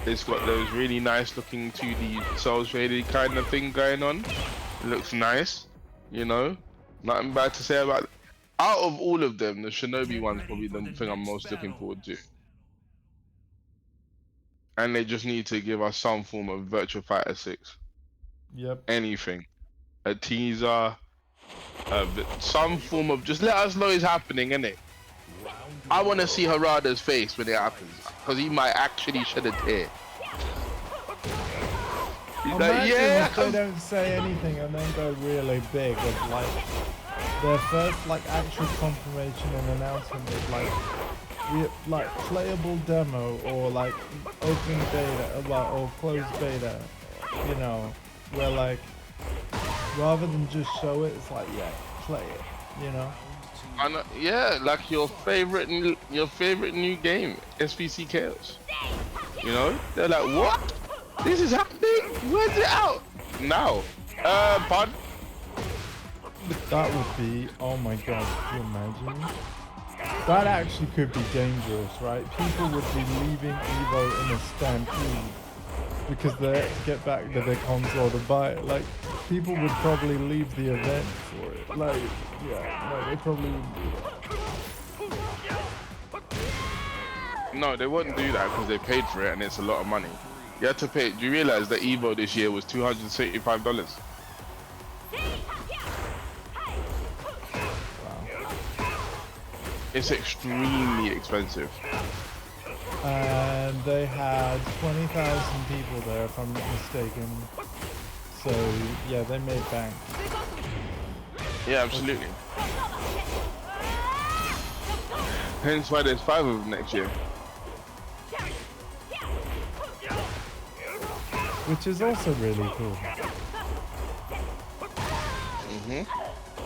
It's got those really nice looking 2D cell shaded kind of thing going on. It looks nice, you know. Nothing bad to say about it. Out of all of them, the Shinobi one's probably the thing I'm most looking forward to. And they just need to give us some form of Virtua Fighter 6. Yep. Anything. A teaser. Some form of, just let us know it's happening, innit? I want to see Harada's face when it happens, because he might actually shed a tear. He's like, Imagine yeah. if they don't say anything and then go really big of like their first like actual confirmation and announcement is like playable demo or like open beta or closed beta, you know, where like rather than just show it, it's like, yeah, play it, you know. Yeah, like your favorite new game, SPC Chaos. You know, they're like, what? This is happening? Where's it out? Now. Pardon? That would be, oh my god, can you imagine? That actually could be dangerous, right? People would be leaving Evo in a stampede because they get back to their console to buy it. Like, people would probably leave the event for it. Like, yeah, no, they probably wouldn't do that. No, they wouldn't do that because they paid for it and it's a lot of money. You had to pay. Do you realize that Evo this year was $275? Wow. It's extremely expensive. And they had 20,000 people there, if I'm not mistaken. So, yeah, they made bank. Yeah, absolutely. Hence why there's 5 of them next year. Which is also really cool.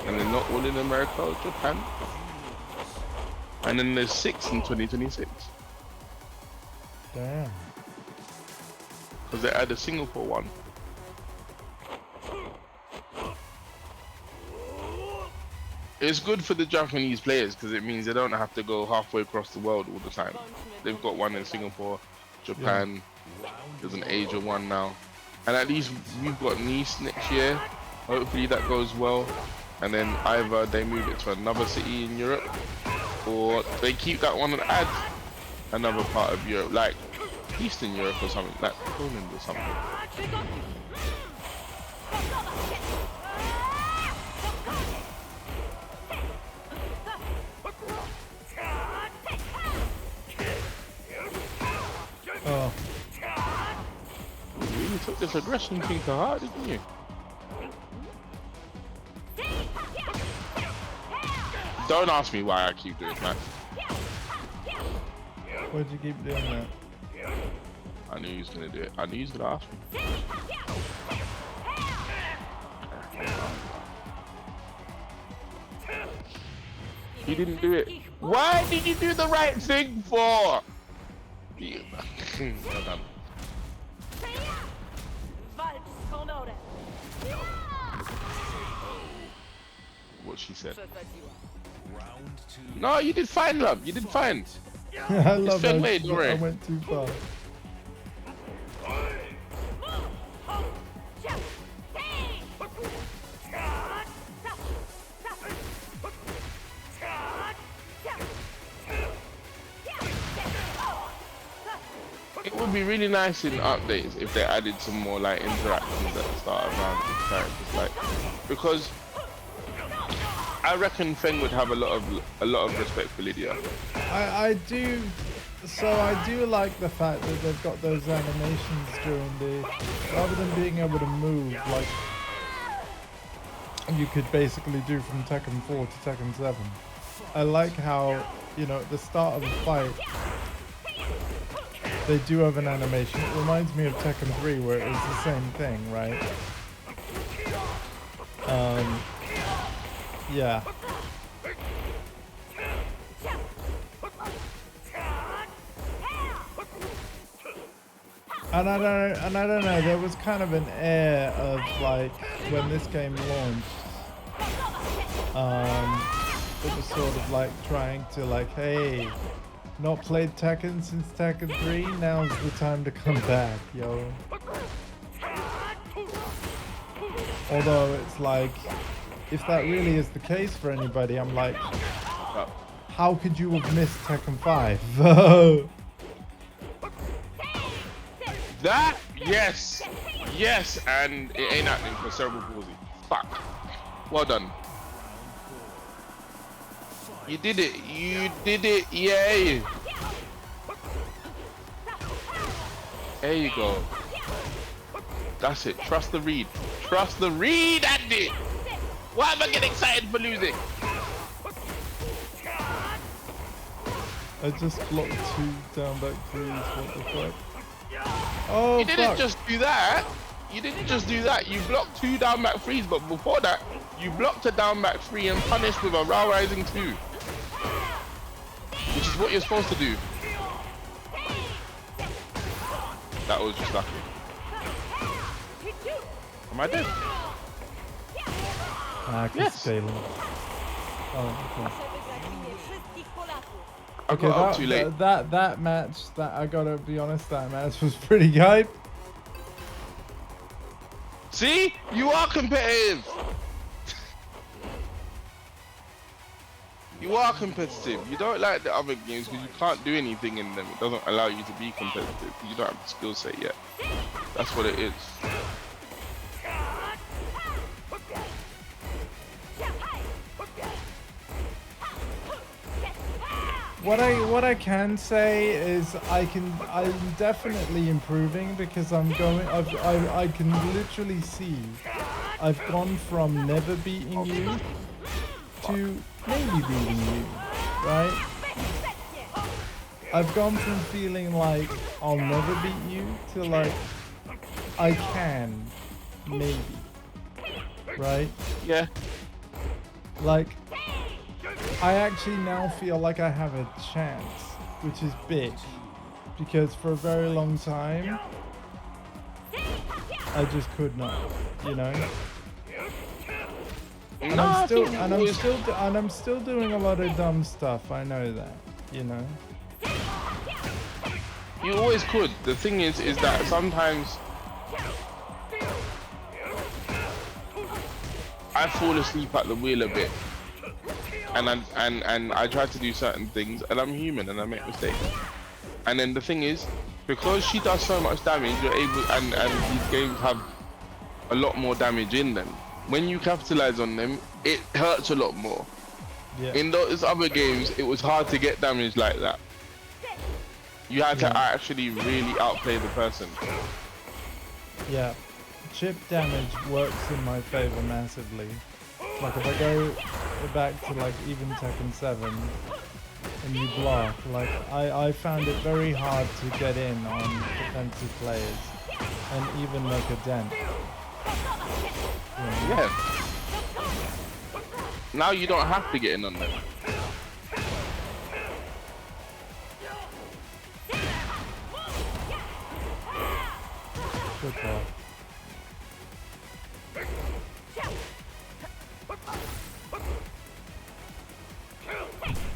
And they're not all in America or Japan. And then there's 6 in 2026. Damn. Because they add a Singapore one. It's good for the Japanese players because it means they don't have to go halfway across the world all the time. They've got one in Singapore, Japan, there's an Asia one now. And at least we've got Nice next year. Hopefully that goes well. And then either they move it to another city in Europe or they keep that one and add another part of Europe, like Eastern Europe or something, like Poland or something. Oh. You really took this aggression thing to heart, didn't you? Don't ask me why I keep doing that. Why'd you keep doing that? I knew he was gonna do it. I knew he was gonna ask me. He didn't do it. Why did you do the right thing for? Well done. What she said. No, you did fine, love. You did fine. I love fair how play, don't worry. I went too far. It would be really nice in updates if they added some more like interactions at the start around the characters, like, because I reckon Feng would have a lot of respect for Lydia. I do. So I do like the fact that they've got those animations during the, rather than being able to move like you could basically do from Tekken 4 to Tekken 7. I like how, you know, at the start of a fight they do have an animation. It reminds me of Tekken 3 where it was the same thing, right? Yeah. And I don't know, there was kind of an air of like when this game launched, it was sort of like trying to like, hey, Not played Tekken since Tekken 3. Now's the time to come back, yo. Although it's like, if that really is the case for anybody, I'm like, how could you have missed Tekken 5? That, yes, yes, and it ain't happening for cerebral palsy. Fuck. Well done. You did it. You did it. Yay. There you go. That's it. Trust the read. Trust the read, Andy. Why am I getting excited for losing? I just blocked 2 down back 3s. What the fuck? Oh, You didn't fuck. just do that. You didn't just do that. You blocked 2 down back 3s, but before that, you blocked a down back 3 and punished with a row rising 2. Which is what you're supposed to do. That was just lucky. Am I dead? I can Yes. scale him. Oh, okay. I Okay, got up too late. that match, that I gotta be honest, that match was pretty hype. See? You are competitive. You are competitive. You don't like the other games because you can't do anything in them. It doesn't allow you to be competitive. You don't have the skill set yet. That's what it is. What I can say is I'm definitely improving because I can literally see I've gone from never beating you to maybe beating you, right? I've gone from feeling like I'll never beat you to like I can maybe, right? Yeah. Like I actually now feel like I have a chance, which is big, because for a very long time, I just could not, you know. And I'm still doing a lot of dumb stuff. I know that, you know. You always could. The thing is that sometimes I fall asleep at the wheel a bit. And I try to do certain things, and I'm human, and I make mistakes. And then the thing is, because she does so much damage, you're able, and these games have a lot more damage in them. When you capitalize on them, it hurts a lot more. Yeah. In those other games, it was hard to get damage like that. You had to actually really outplay the person. Yeah, chip damage works in my favor massively. Like if I go back to like even Tekken 7 and you block, like I found it very hard to get in on defensive players and even like a dent. Yeah. Now you don't have to get in on them. Good call.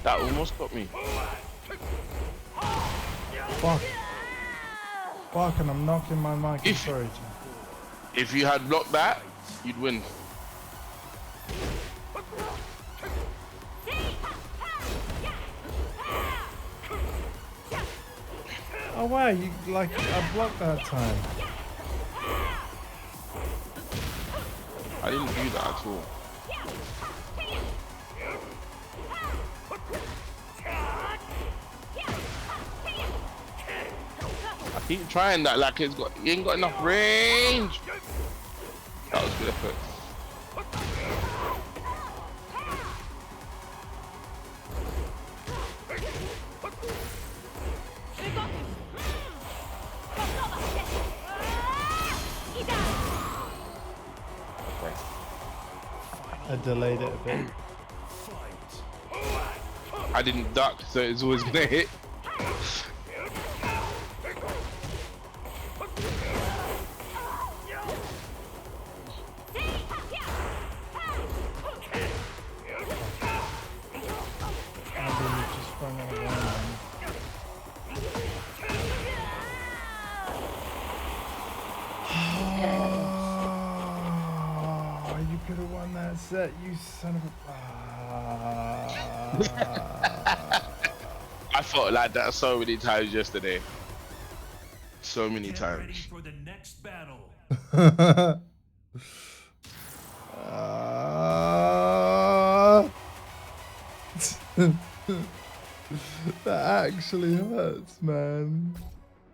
That almost got me. Fuck. Fuck, and I'm knocking my mic in If- storage. If you had blocked that, you'd win. Oh wow, you like I blocked that time. I didn't do that at all. I keep trying that like he ain't got enough range. That was good effort. I delayed it a bit. I didn't duck, so it's always gonna hit. I really just sprung out of line. won that set, you son of a... I felt like that so many times yesterday. So many Get ready times. for the next battle. That actually hurts, man.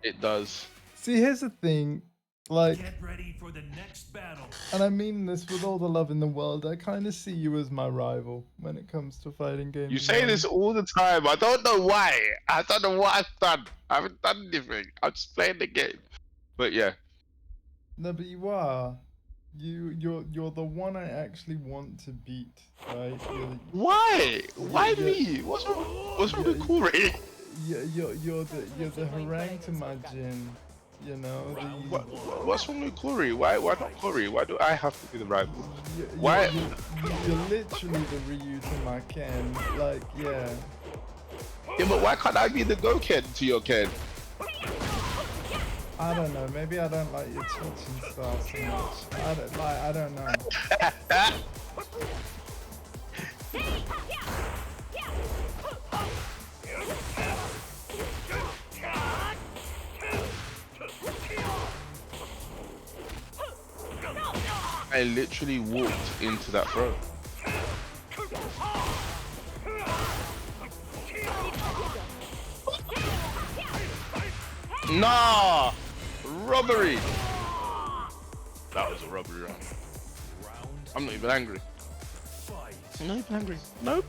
It does. See, here's the thing. Like, Get ready for the next battle. and I mean this with all the love in the world, I kind of see you as my rival when it comes to fighting games. You say this all the time. I don't know why. I don't know what I've done. I haven't done anything. I'm just playing the game. But yeah. No, but you are. You're the one I actually want to beat, right? Why? Why Yeah. me? What's wrong with Corey? You're the harangue to my Jin. You know. What's wrong with Corey? Why not Corey? Why do I have to be the rival? Why? You're literally the Ryu to my Ken. Like, yeah. Yeah, but why can't I be the Go Ken to your Ken? I don't know. Maybe I don't like your twitching style so much. I don't know. I literally walked into that throw. Nah! Robbery! That was a robbery round. I'm not even angry. I'm not even angry. Nope.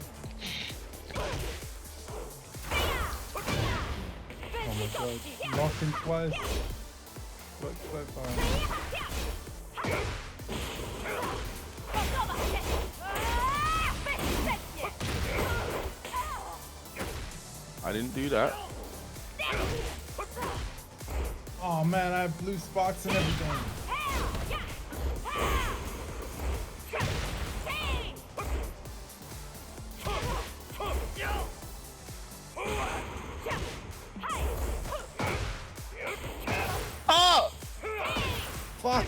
Oh my god. Knocking twice. Looks so fun. I didn't do that. Oh man, I have blue sparks and everything. Oh! Fuck!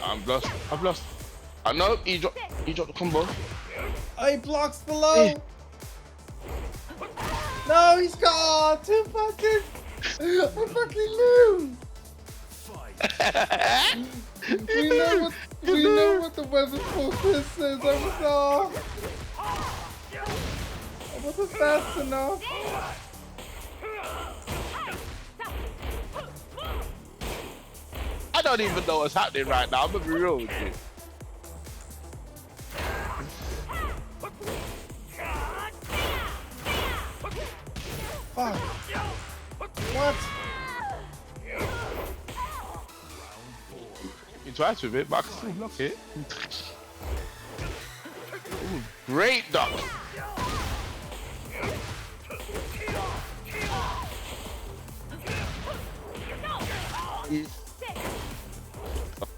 I'm lost. I've lost. I know he dropped the combo. Oh, he blocks below! No, he's got two fucking. I fucking knew. We know what the weather forecast says. I wasn't fast enough. I don't even know what's happening right now. I'm gonna be real with you. Fuck. What? You twice with it, but I can still block it. Ooh, great duck.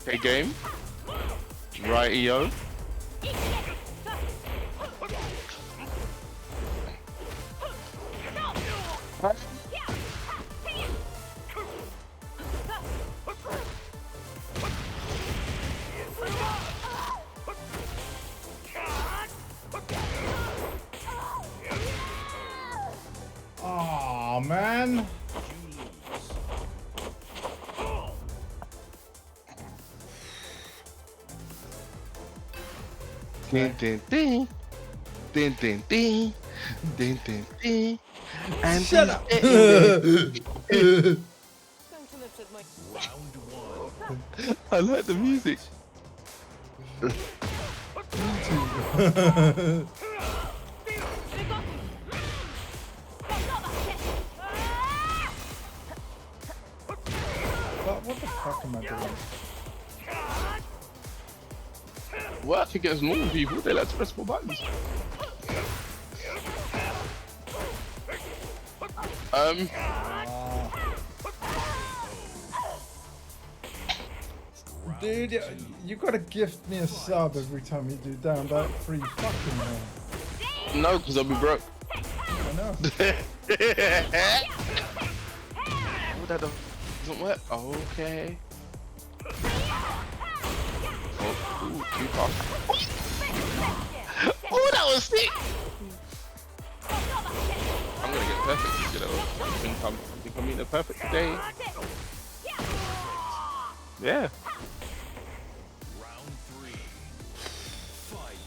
Okay, game. Right, EO. Oh man. Ding ding ding. Ding ding ding. Ding ding ding. And Shut up. Skończymy przed moim... I like the music. What the fuck am I doing? Work against normal people, they like to press more buttons. Dude, you gotta gift me a sub every time you do down that free fucking man. No, because I'll be broke. I know. Oh, that doesn't work. Okay. Ooh, too fast. Oh, that was sick! I'm gonna get perfect, you know. I think I'm in the perfect day. Yeah. Round 3. Fight.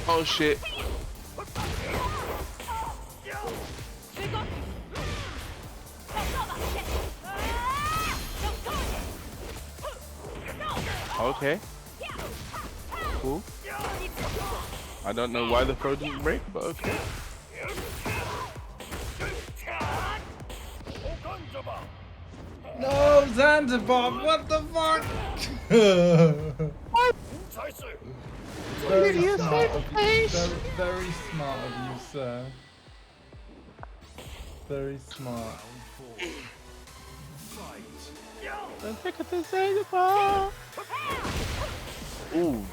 Oh shit. Okay. Cool. I don't know why the throw didn't break, but okay. No, Zanzibar, what the fuck? Very smart of you. Very smart of you, sir. Very smart. Don't take it to Zanzibar. Ooh.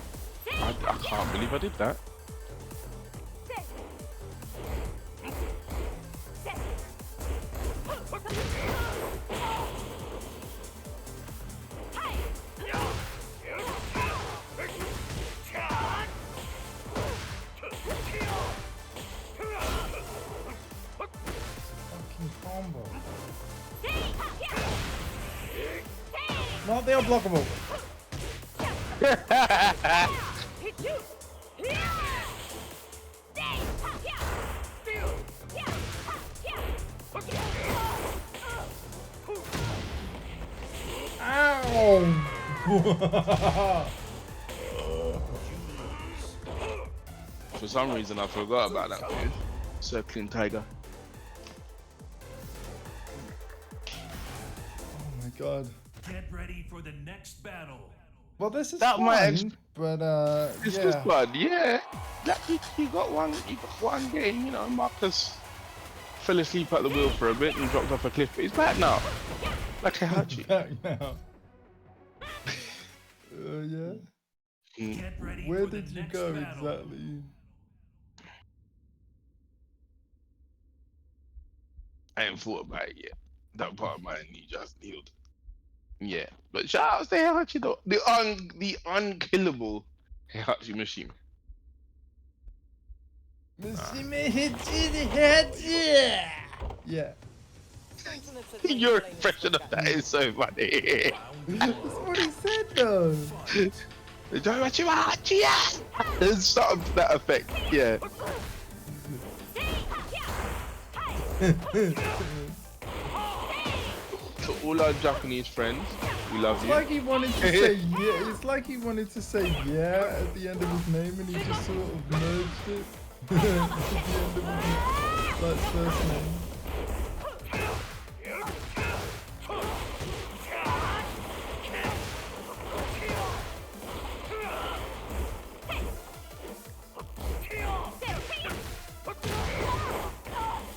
I can't believe I did that. Fucking combo. Not the unblockable. Ow! For some reason, I forgot about that move. Circling Tiger. Oh my god. Get ready for the next battle. Well, this is That fun, might but This yeah. was fun, yeah. That, you got one game, you know. Marcus fell asleep at the wheel for a bit and dropped off a cliff, but he's back now. Like I hurt you. Back now. Yeah. Get ready Where for the did you next go battle. exactly? I ain't thought about it yet. That part of my knee just healed. Yeah, but shout out to Heihachi though. The unkillable Heihachi machine. Yeah. Kończymy przed moim Your kolejnym impression of that spotkaniem. is so funny. That's what he said though. There's something to that effect, yeah. To all our Japanese friends, we love It's you. like he wanted to say yeah. It's like he wanted to say yeah at the end of his name, and he just sort of merged it at the end of his like first name.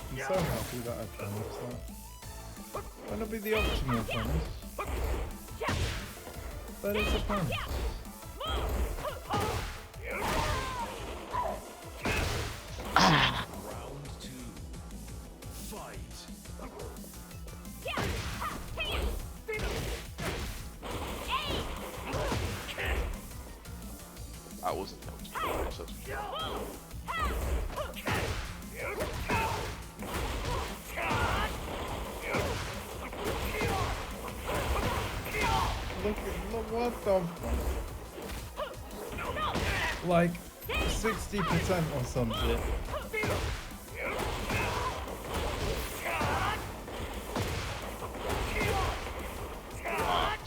I'm so happy that I finished that. Why not be the optional finish? But it's a finish. Round 2. Fight. I wasn't. Look, what the fuck? Like 60% or some shit.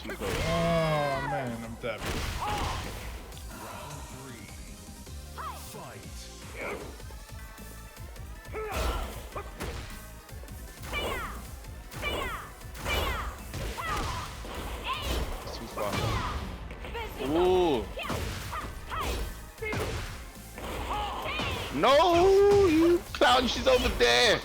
Too close. Oh man, I'm dead. Round 3. Fight. It's too far. Ooh. No, you clown, she's over there.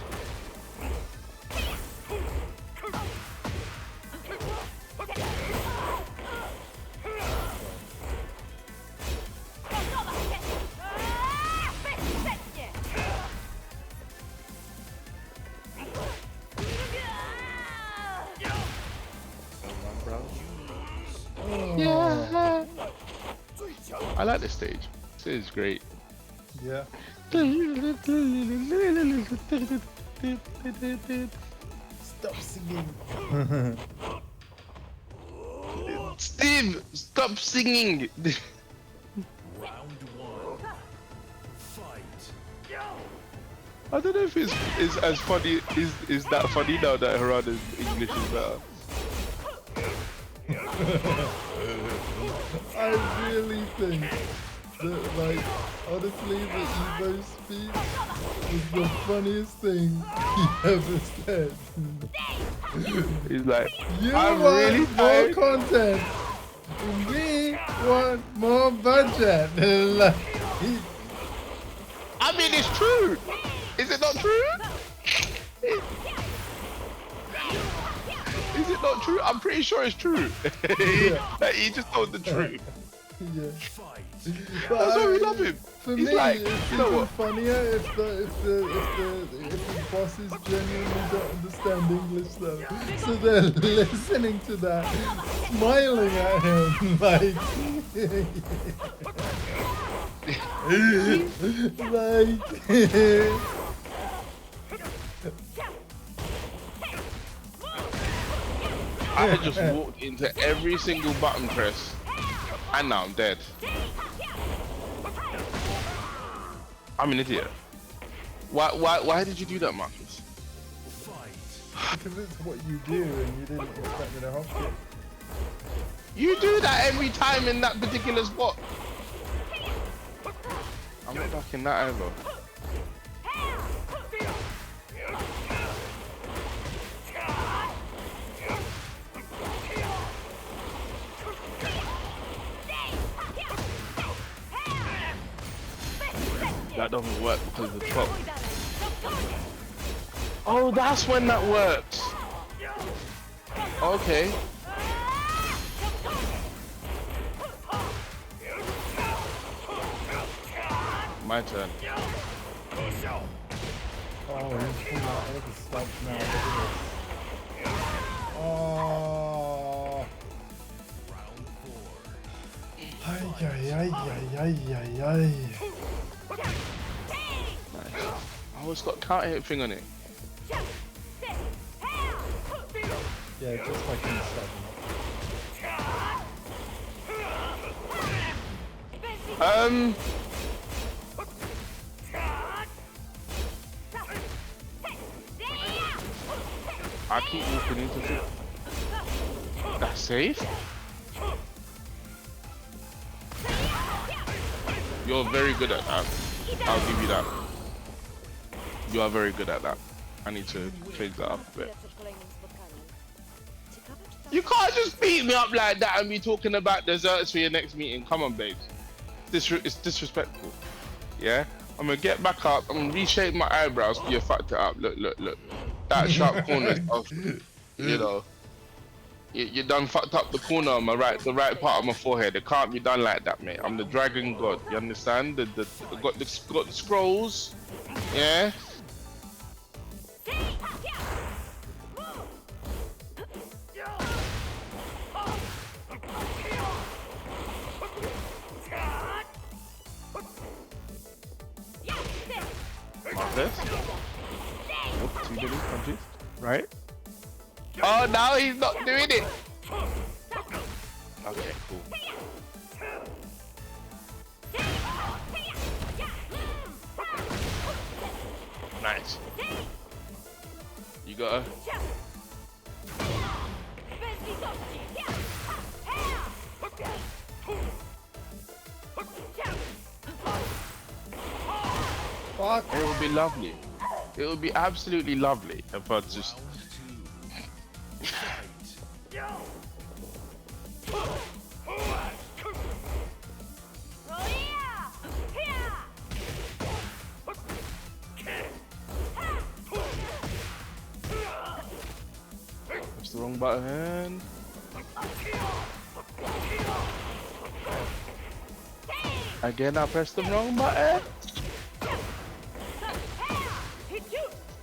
bro. Oh. Yeah. I like this stage. This is great. Yeah. Stop singing. Steve, stop singing. Round one. Fight. I don't know if it's as funny. Is that funny now that Harada's English is better? I really think that, like, honestly, the Evo speech is the funniest thing he ever said. He's like, You I'm want really more tired. content. We want more budget. Like, I mean, it's true. Is it not true? Is it not true? I'm pretty sure it's true. He just told the truth. yeah. Fight. But That's why we love him. For He's me, like, it's you know even what? funnier if the bosses genuinely don't understand English though. So they're listening to that, smiling at him like, I just walked into every single button press, and now I'm dead. I'm an idiot. Why did you do that, Marcus? Fight. because it's what you do and you didn't expect me to help you. You do that every time in that particular spot. I'm not ducking that ever. That doesn't work because of the top. Oh, that's when that works. Okay. My turn. Oh, he's pulling out all the stuff now. Look at this. Oh. Round four. Ay, ay, ay, ay, ay, ay, ay. Nice. Oh, it's got a counter hit thing on it. Yeah, just like in 7. I keep walking into it. That's safe? You're very good at that. I'll give you that. You are very good at that. I need to change that up a bit. Przed kolejnym spotkaniem. Ciekawe, czy tam... You can't just beat me up like that and be talking about desserts for your next meeting. Come on, babes. It's disrespectful. Yeah? I'm gonna get back up. I'm gonna reshape my eyebrows. You fucked it up. Look, look, look. That sharp corner is off. You know. You done fucked up the corner on my the right part of my forehead. It can't be done like that, mate. I'm the dragon god. You understand? Got the scrolls. Yeah. Marcus. Nope, 2 double punches. Right. Oh, now he's not doing it. Okay, cool. Nice. You got her. Fuck. It would be lovely. It would be absolutely lovely if I just. Press the wrong button. Again, I pressed the wrong button.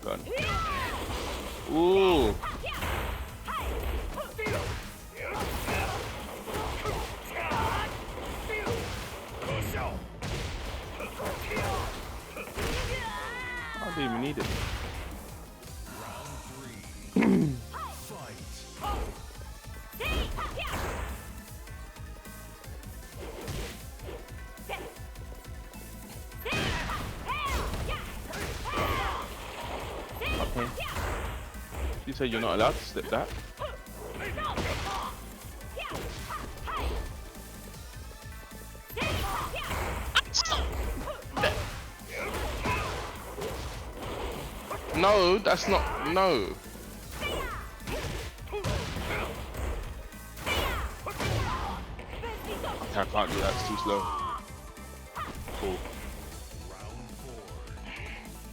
Gone. Ooh. needed. Okay. You said you're not allowed to slip that. No, that's not. No. Okay, I can't do that. It's too slow. Cool. Round 4.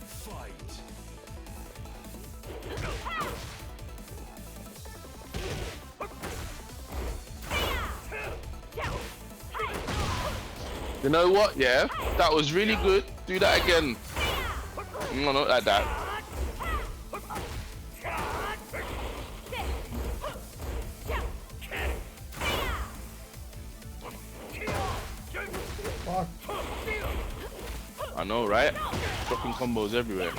Fight. You know what? Yeah, that was really good. Do that again. No, not like that. Fuck. I know, right? Dropping combos everywhere.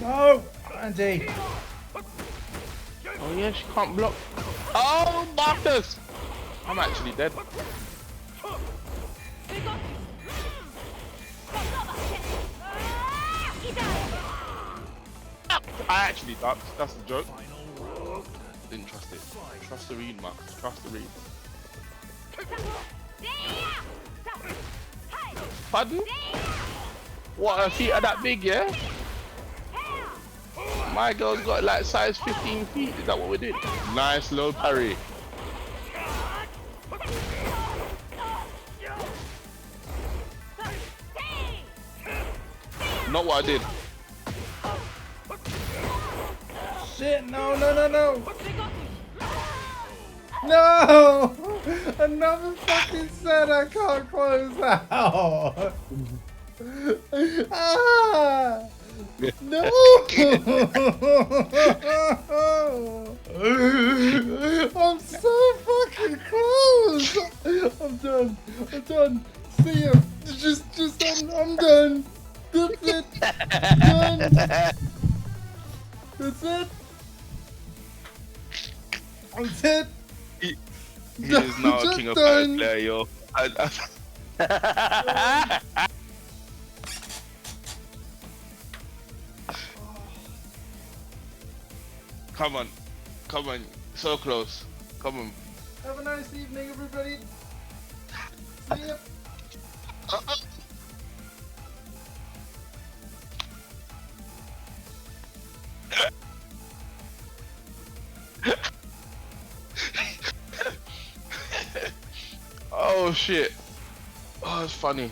No, Andy. Oh yeah, she can't block. Oh, Marcus! I'm actually dead. I actually ducked. That's the joke. Didn't trust it. Trust the read, Marcus. Trust the read. Pardon? What, her feet are that big, yeah? My girl's got like size 15 feet. Is that what we did? Nice low parry. Not what I did. Shit, no, no, no, no. No! Another fucking set I can't close out. Ah! No! I'm so fucking close. I'm done. I'm done. See ya. I'm done. That's it. Done. That's it. That's it. He is now a Just king of done. player, yo. Come on. Come on. So close. Come on. Have a nice evening, everybody. See ya. Oh shit. Oh, it's funny.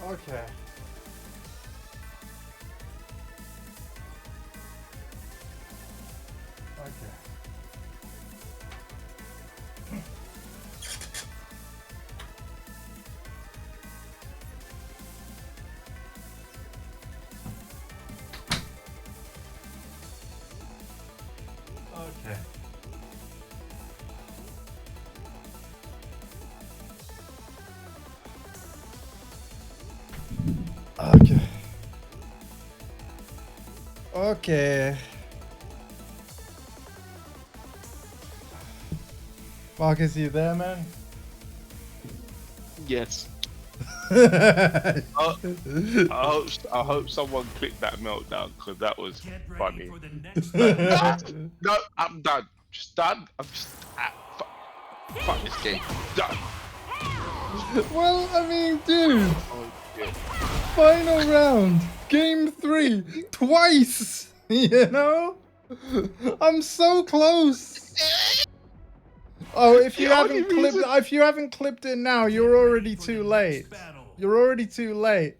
Okay. Okay. Okay. Okay. Okay. Marcus, you there, man? Yes. I hope someone clicked that meltdown because that was Get ready funny. for the next battle. No, I'm done. Just done. I'm just fuck this game. Done. Well, I mean, dude, Oh, yeah. final round, game 3, twice, you know? I'm so close. Oh, if you The only haven't clipped, reason- if you haven't clipped it now, you're already For too the late. next battle. You're already too late.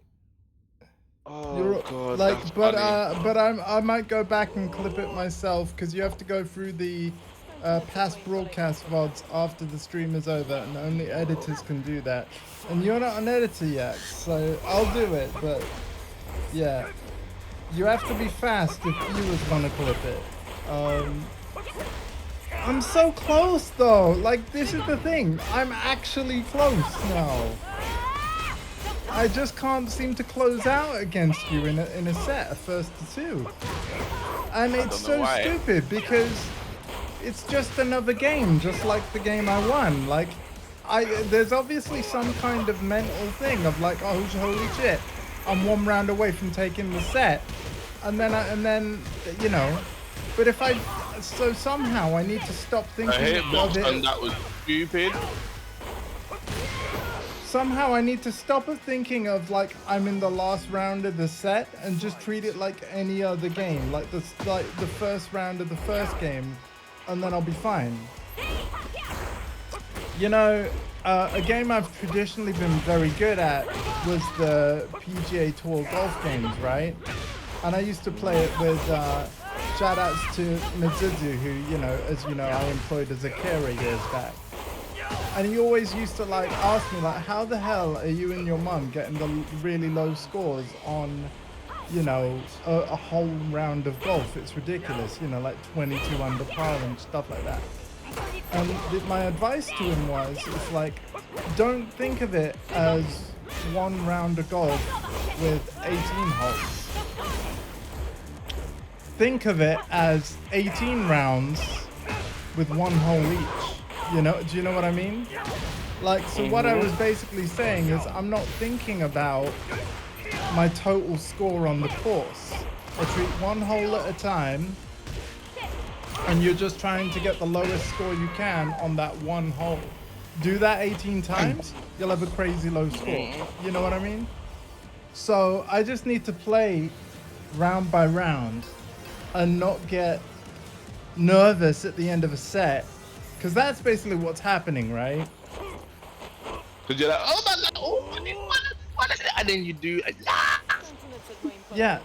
Oh You're god, like, that's but funny. I might go back and clip it myself because you have to go through the past broadcast VODs after the stream is over, and only editors can do that. And you're not an editor yet, so I'll do it. But yeah, you have to be fast if viewers want to clip it. I'm so close though. Like, this is the thing. I'm actually close now. I just can't seem to close out against you in a set, a first to two. And it's don't know so why. stupid because it's just another game, just like the game I won. Like, there's obviously some kind of mental thing of like, oh, holy shit, I'm one round away from taking the set. And then, you know, but if so somehow I need to stop I thinking hit of box it. and that was stupid. Somehow I need to stop thinking of like I'm in the last round of the set and just treat it like any other game, like the first round of the first game, and then I'll be fine. You know, a game I've traditionally been very good at was the PGA Tour golf games, right? And I used to play it with shout outs to Mizuzu, who, you know, as you know, I employed as a carer years back. And he always used to like ask me like, how the hell are you and your mum getting the really low scores on, you know, a whole round of golf? It's ridiculous, you know, like 22 under par and stuff like that. And my advice to him was, it's like, don't think of it as one round of golf with 18 holes. Think of it as 18 rounds with one hole each. You know, do you know what I mean? Like, so what I was basically saying is I'm not thinking about my total score on the course. I treat one hole at a time, and you're just trying to get the lowest score you can on that one hole. Do that 18 times, you'll have a crazy low score. You know what I mean? So I just need to play round by round and not get nervous at the end of a set. Because that's basically what's happening, right? Because you're like, oh my god, oh, what is it? And then you do, Yeah,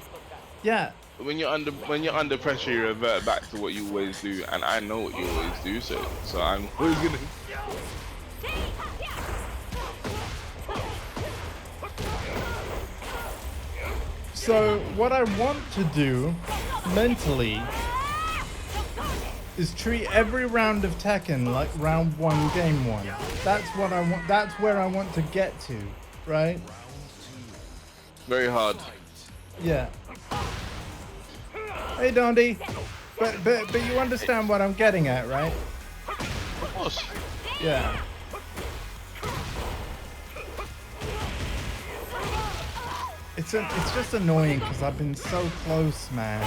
yeah. when you're under pressure, you revert back to what you always do, and I know what you always do, so I'm always gonna. So what I want to do mentally is treat every round of Tekken like round one, game one. That's what I want. That's where I want to get to, right? Very hard. Yeah. Hey, Dondi. But you understand what I'm getting at, right? Of course. Yeah. It's just annoying because I've been so close, man.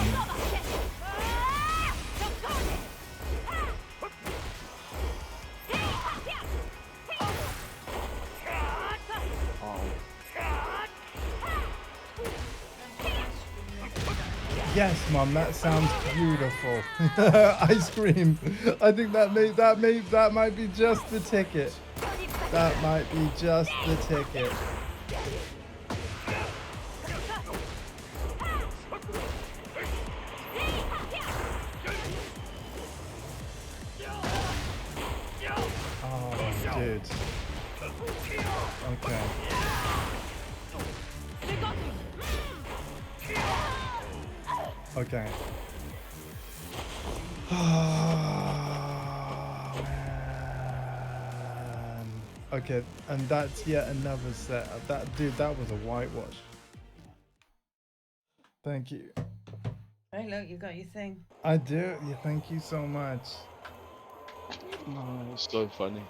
Yes, Mum, that sounds beautiful. Ice cream. I think that might be just the ticket. That might be just the ticket. Oh, dude. Okay. Okay. Oh, man. Okay, and that's yet another set. That was a whitewash. Thank you. Hey, look, you got your thing. I do. Yeah, thank you so much. Oh, it's so funny.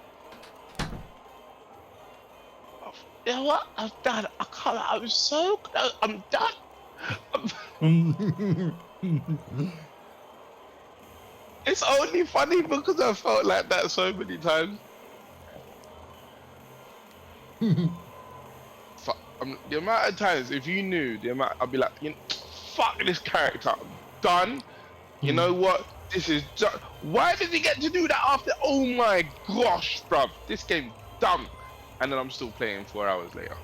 You know what? I'm done. I can't. I'm so close. I'm done. It's only funny because I felt like that so many times. The amount of times, if you knew the amount, I'd be like, fuck this character, I'm done. You know what? This is just... Why did he get to do that after? Oh my gosh, bruv. This game dumb. And then I'm still playing 4 hours later.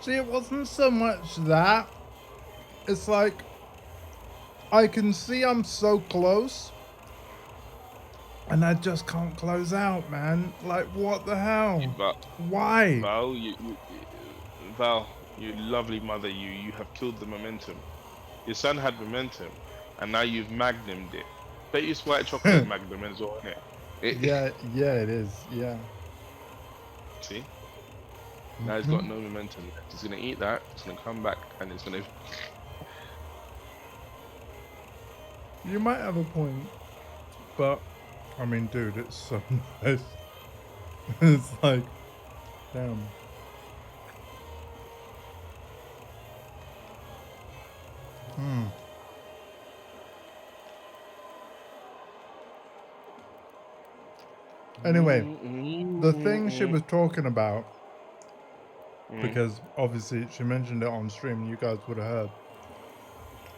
See, it wasn't so much that. It's like, I can see I'm so close, and I just can't close out, man. Like, what the hell? But Why? Val, you lovely mother, you have killed the momentum. Your son had momentum, and now you've magnumed it. Bet it's white chocolate magnum as well, isn't it? Yeah, it is. Yeah. See? Now he's got no momentum. He's gonna eat that. It's gonna come back, and it's gonna. You might have a point, but I mean, dude, it's so nice. It's like, damn. Anyway, the thing she was talking about, because obviously she mentioned it on stream, you guys would have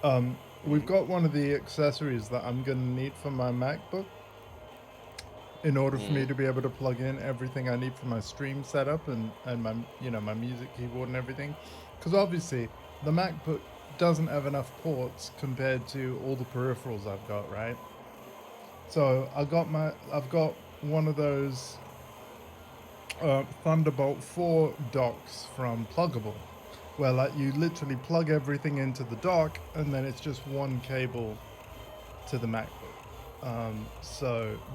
heard. We've got one of the accessories that I'm gonna need for my MacBook in order for me to be able to plug in everything I need for my stream setup and my, you know, my music keyboard and everything. Because obviously the MacBook doesn't have enough ports compared to all the peripherals I've got, right? So I've got one of those Thunderbolt 4 docks from Pluggable, where like you literally plug everything into the dock and then it's just one cable to the MacBook.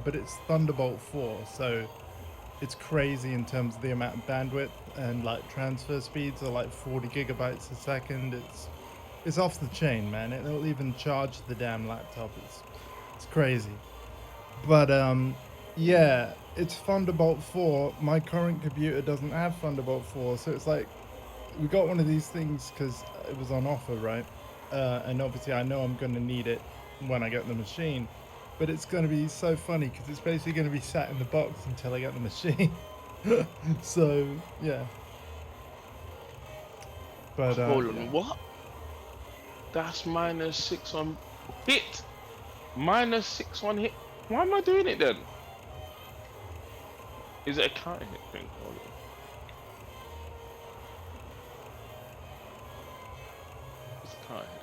But it's Thunderbolt 4, so it's crazy in terms of the amount of bandwidth, and like transfer speeds are like 40 gigabytes a second. It's off the chain, man. It'll even charge the damn laptop. It's crazy. But yeah, it's Thunderbolt 4. My current computer doesn't have Thunderbolt 4, so it's like we got one of these things because it was on offer, right? And obviously I know I'm going to need it when I get the machine, but it's going to be so funny because it's basically going to be sat in the box until I get the machine. So yeah. But hold on, what? That's -6 on hit. -6 on hit. Why am I doing it then? Is it a counter hit thing? Hold on. It's a counter hit.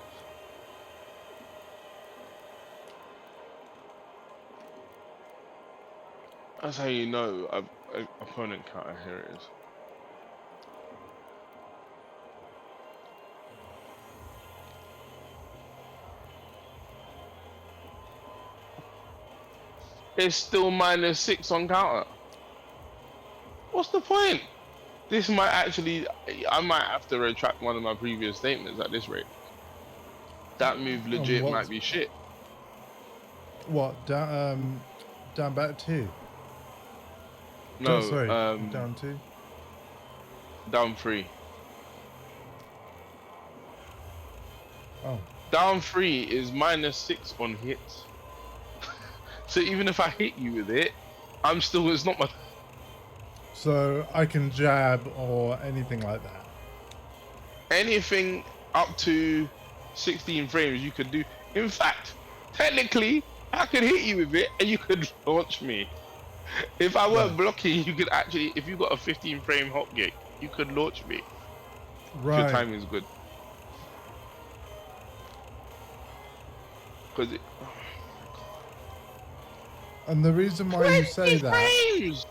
That's how you know opponent counter. Here it is. It's still -6 on counter. What's the point? This might actually, I might have to retract one of my previous statements at this rate. That move legit might be shit. What? Down back 2? No, oh, sorry, down 2? Down 3. Oh. Down 3 is -6 on hits. So even if I hit you with it, it's not my... So I can jab or anything like that? Anything up to 16 frames you could do. In fact, technically, I could hit you with it and you could launch me. If I weren't blocking, you could actually, if you got a 15 frame hotgate, you could launch me. Right. Your timing is good. Because it... And the reason why you say that... frames!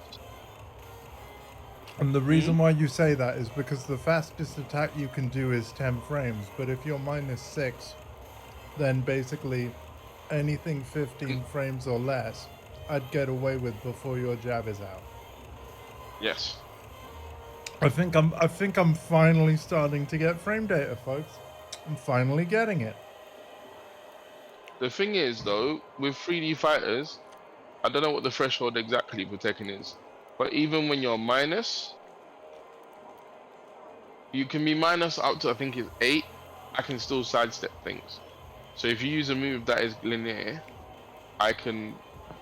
And the reason why you say that is because the fastest attack you can do is 10 frames, but if you're -6, then basically anything 15 frames or less, I'd get away with before your jab is out. Yes. I think I'm finally starting to get frame data, folks. I'm finally getting it. The thing is, though, with 3D fighters, I don't know what the threshold exactly for Tekken is, but even when you're minus, you can be minus up to, I think it's 8. I can still sidestep things. So if you use a move that is linear, I can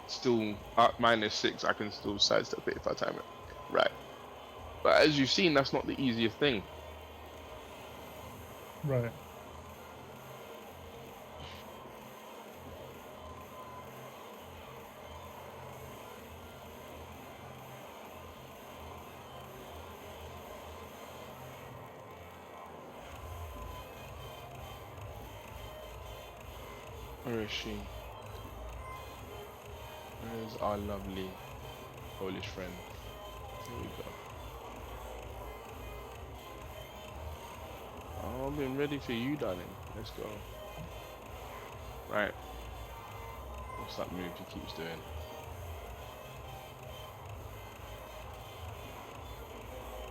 still -6. I can still sidestep it if I time it right. But as you've seen, that's not the easiest thing. Right. Where is she? Where is our lovely Polish friend? Here we go. Oh, I've been ready for you, darling. Let's go. Right. What's that move he keeps doing?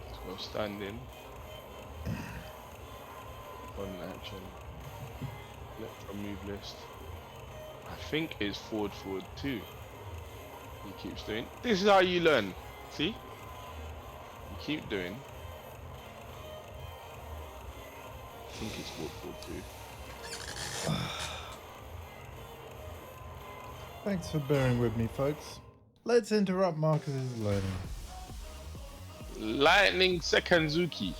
Let's go standing. One action. Left from move list. I think it's forward 2. He keeps doing. This is how you learn. See? You keep doing. I think it's forward 2. Thanks for bearing with me, folks. Let's interrupt Marcus's learning. Lightning Sekanzuki.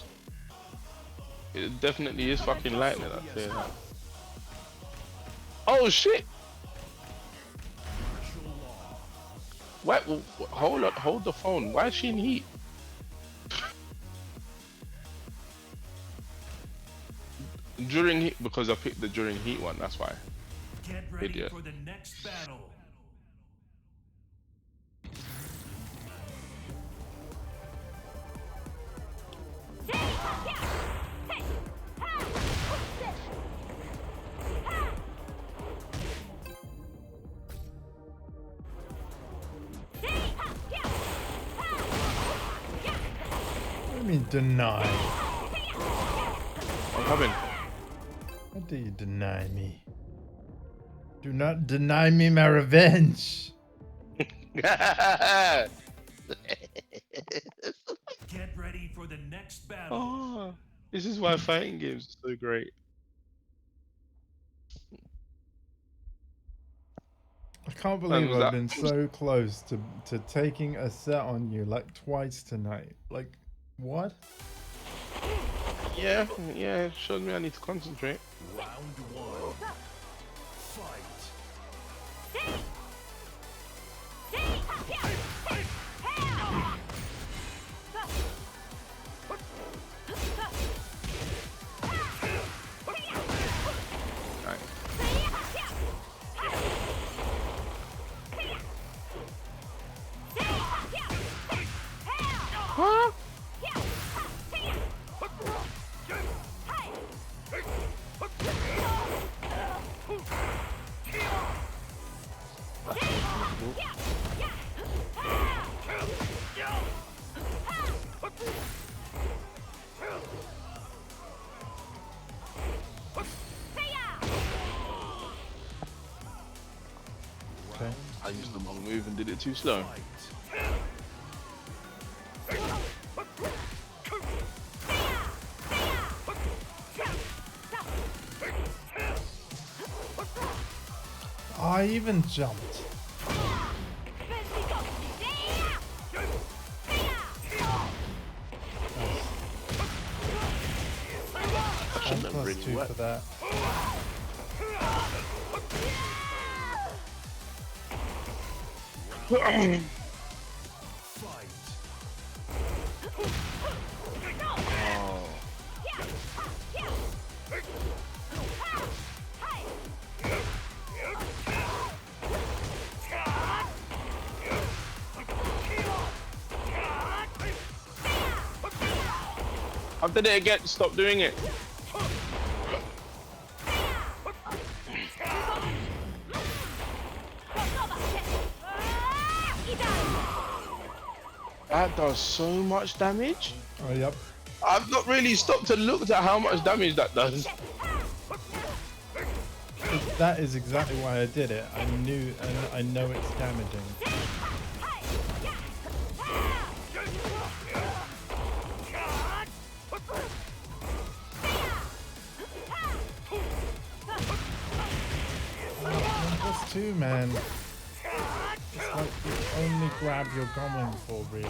It definitely is fucking lightning, I'll tell you that. Oh shit! What? Hold on, hold the phone. Why is she in heat? During heat, because I picked the during heat one, that's why. Get ready Idiot. for the next battle. What do you mean deny? I'm coming. How do you deny me? Do not deny me my revenge. Get ready for the next battle. Oh, this is why fighting games are so great. I can't When believe was I've that? been so close to taking a set on you like twice tonight. Like, what? Yeah, it showed me I need to concentrate. Round 1. Fight. Nice. Huh? Okay. I used the wrong move and did it too slow. I even jumped. Actually, Plus really 2 wet. for that. Fight. Oh. I did it again. Stop doing it. That does so much damage. Oh, yep. I've not really stopped and looked at how much damage that does. That is exactly why I did it. I knew, and I know it's damaging. Plus 2, man. It's like the only grab you're going for, really.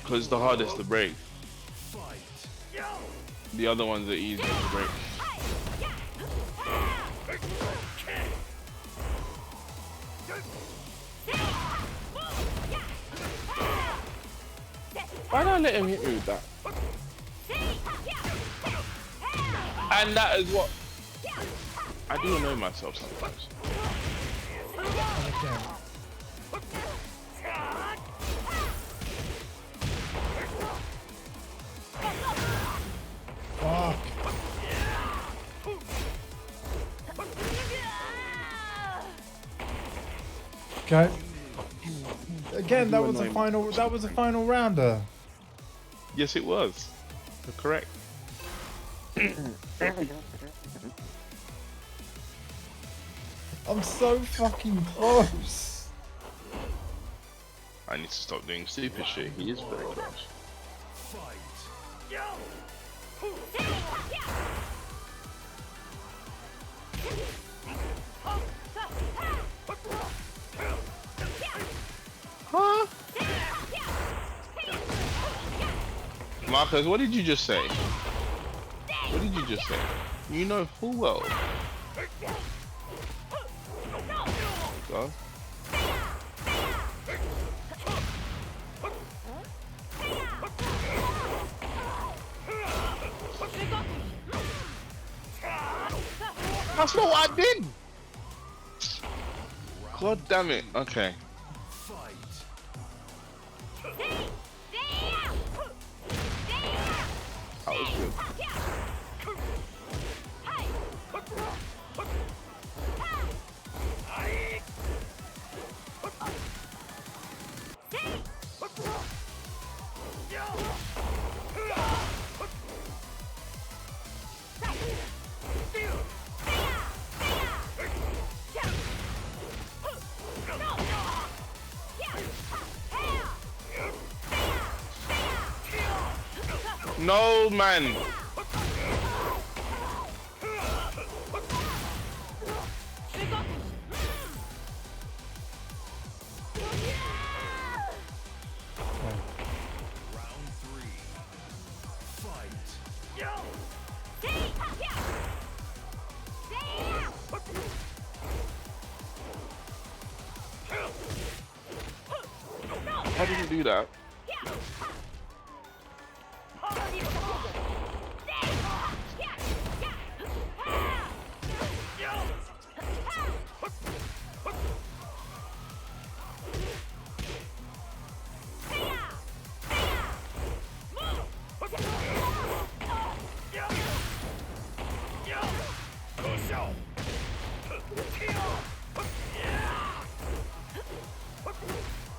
Because it's the hardest to break. Fight. The other ones are easier to break. Why don't I let him hit me with that? And that is what. I do annoy myself sometimes. Okay. Fuck. Okay. Again, that was a final. That was a final rounder. Yes, it was. You're correct. I'm so fucking close. I need to stop doing stupid shit. He is very close. Huh? Marcus, what did you just say? What did you just say? You know full well. Go. That's not what I did! God damn it. Okay. That was good. No, man. How did you do that?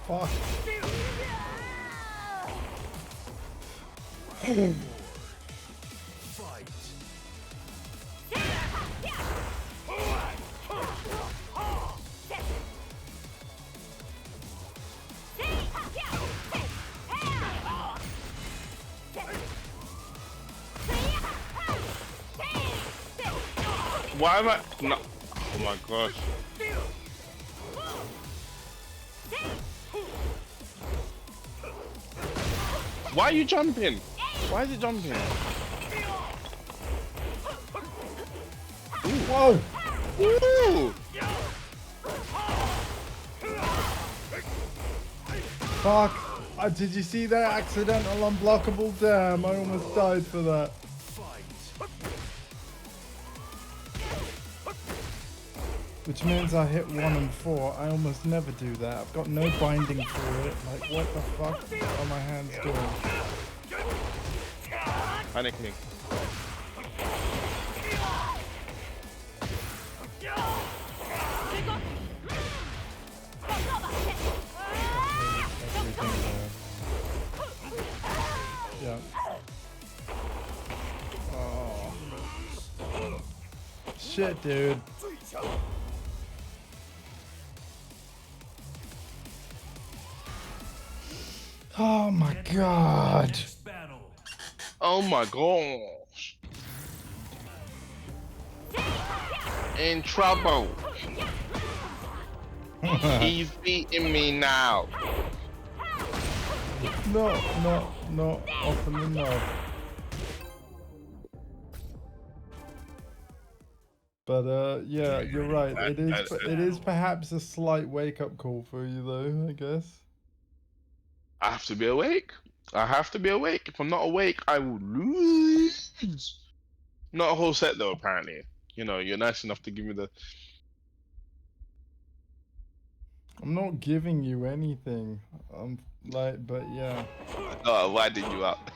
Fuck. Why am I? No. Oh my gosh. Why are you jumping? Why is it jumping? Whoa! Ooh! Fuck! Did you see that accidental unblockable? Damn, I almost died for that. Which means I hit 1 and 4. I almost never do that. I've got no binding for it. Like, what the fuck are my hands doing? Panicking. Yeah. Oh. Shit, dude. Oh my god. Next battle. Oh my gosh. In trouble. He's beating me now. No, often enough. But yeah, you're right. It is perhaps a slight wake-up call for you, though, I guess. I have to be awake. I have to be awake. If I'm not awake, I will lose. Not a whole set though, apparently. You know, you're nice enough to give me the. I'm not giving you anything. I'm like, but yeah. Oh, why did you up?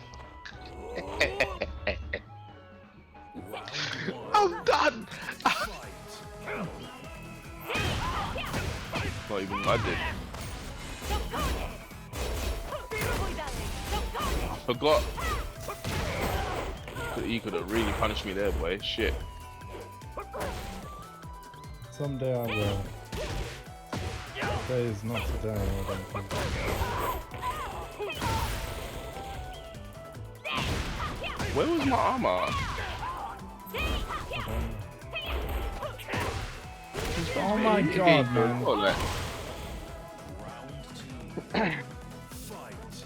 I'm done. Not even I did. I forgot. You could have really punished me there, boy. Shit. Someday I will. Today is not today, I don't think. Where was my armor? Oh my god, man.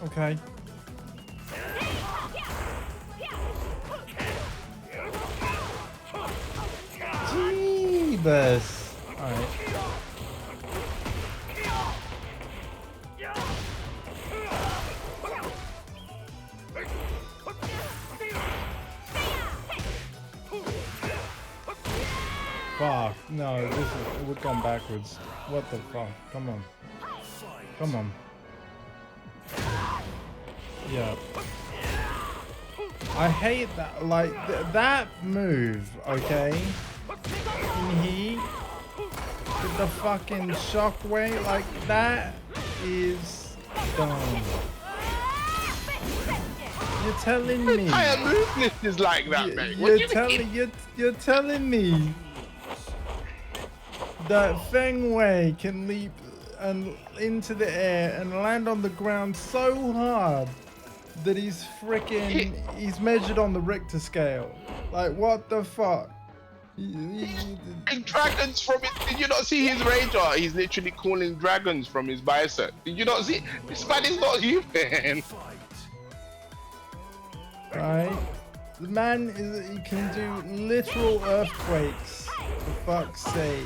Okay. Jeebus. Alright. Fuck, no, we've gone backwards. What the fuck? Come on. Come on. Yeah. I hate that, like, that move, okay? In heat, with the fucking shockwave, like, that is dumb. You're telling me. Entire movement is like that, mate. You're telling me that Feng Wei can leap and into the air and land on the ground so hard that he's measured on the Richter scale. Like, what the fuck? And dragons from it. Did you not see his ranger? He's literally calling dragons from his bicep. Did you not see? This man is not human. Right? The man he can do literal earthquakes, for fuck's sake.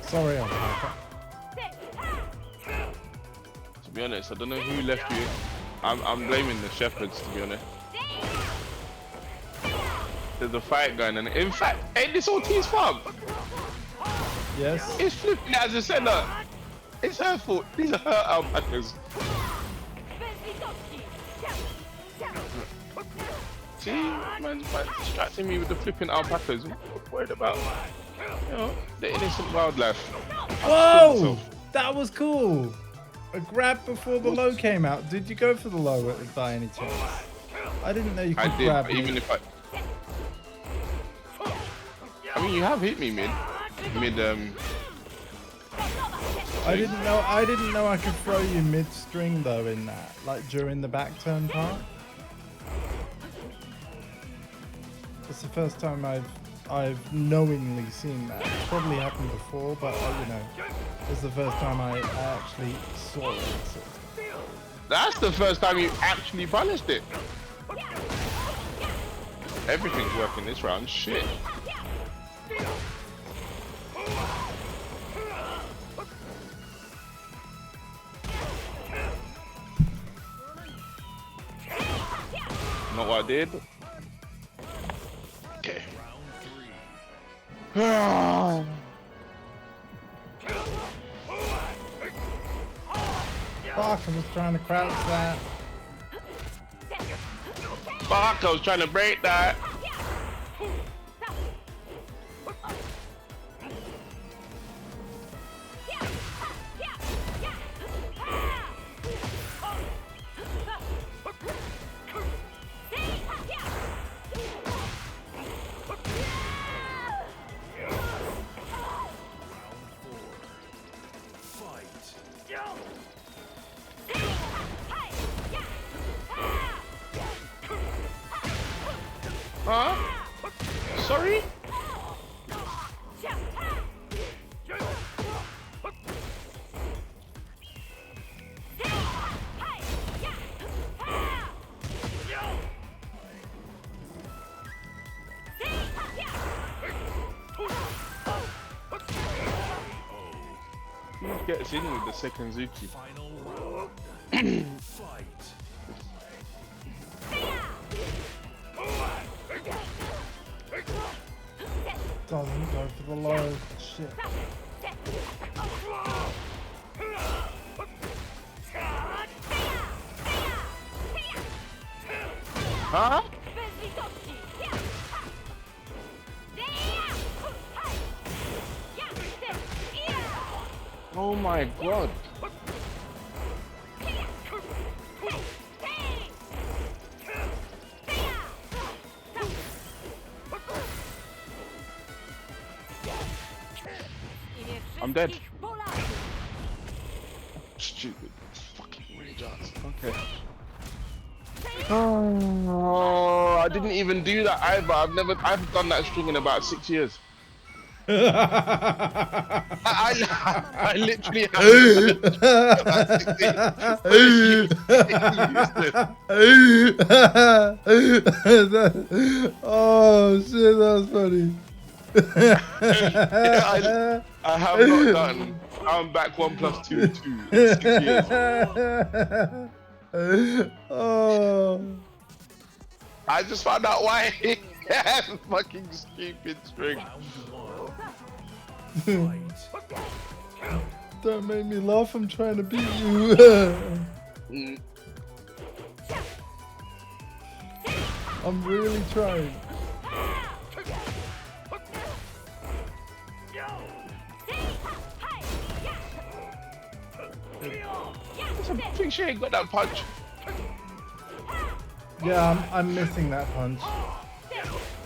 Sorry, alpaca. To be honest, I don't know who left you. I'm blaming the shepherds, to be honest. There's a fight going on. In fact, ain't this Ortiz farm? Yes? It's flipping as a center. It's her fault. These are her alpacas. See, man's distracting me with the flipping alpacas. I'm worried about, you know, the innocent wildlife. Whoa! That was cool! A grab before the low came out. Did you go for the low by any chance? I didn't know you could I did, grab even me. if I mean, you have hit me mid. I didn't know I could throw you mid-string though in that, like during the back turn part. It's the first time I've knowingly seen that. It's probably happened before, but you know, it's the first time I actually saw it. So. That's the first time you actually punished it. Everything's working this round. Shit. Not what I did. Okay. Fuck, I was trying to crouch that. Fuck, I was trying to break that. Huh? Sorry? He gets in with the second Zuki. Fight. Doesn't go for the low. Shit. Huh? Oh my god. I'm dead. Stupid fucking rage ass. Okay. Oh, I didn't even do that either. I've done that string in about 6 years. I literally Oh shit, that was funny. I have not done. I'm back 1 + 2 2 in 6 years. Oh. I just found out why he has fucking stupid string. Don't make me laugh, I'm trying to beat you. I'm really trying. I think she ain't got that punch. Yeah, I'm missing that punch.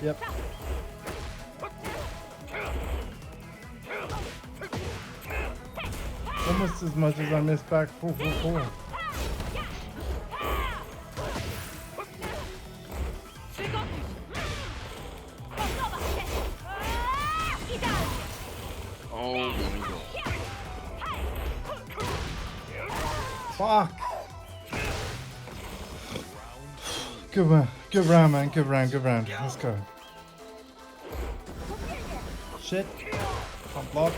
Yep. Almost as much as I missed back 444. Oh my god. Fuck. Good round, man. Good round. Let's go. Shit. Can't block.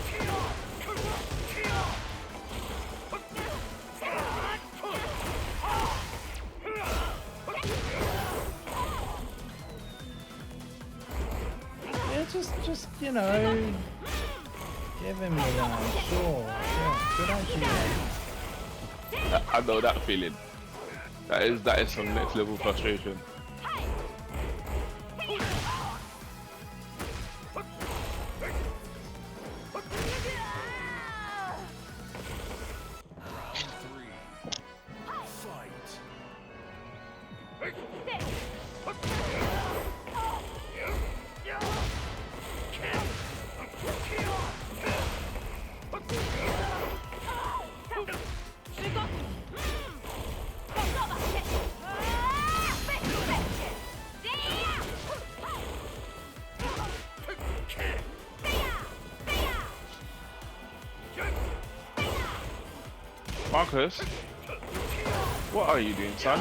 Yeah, just you know, give him the round. Sure. Yeah, good idea. I know that feeling. That is some next level frustration. Marcus, what are you doing, son?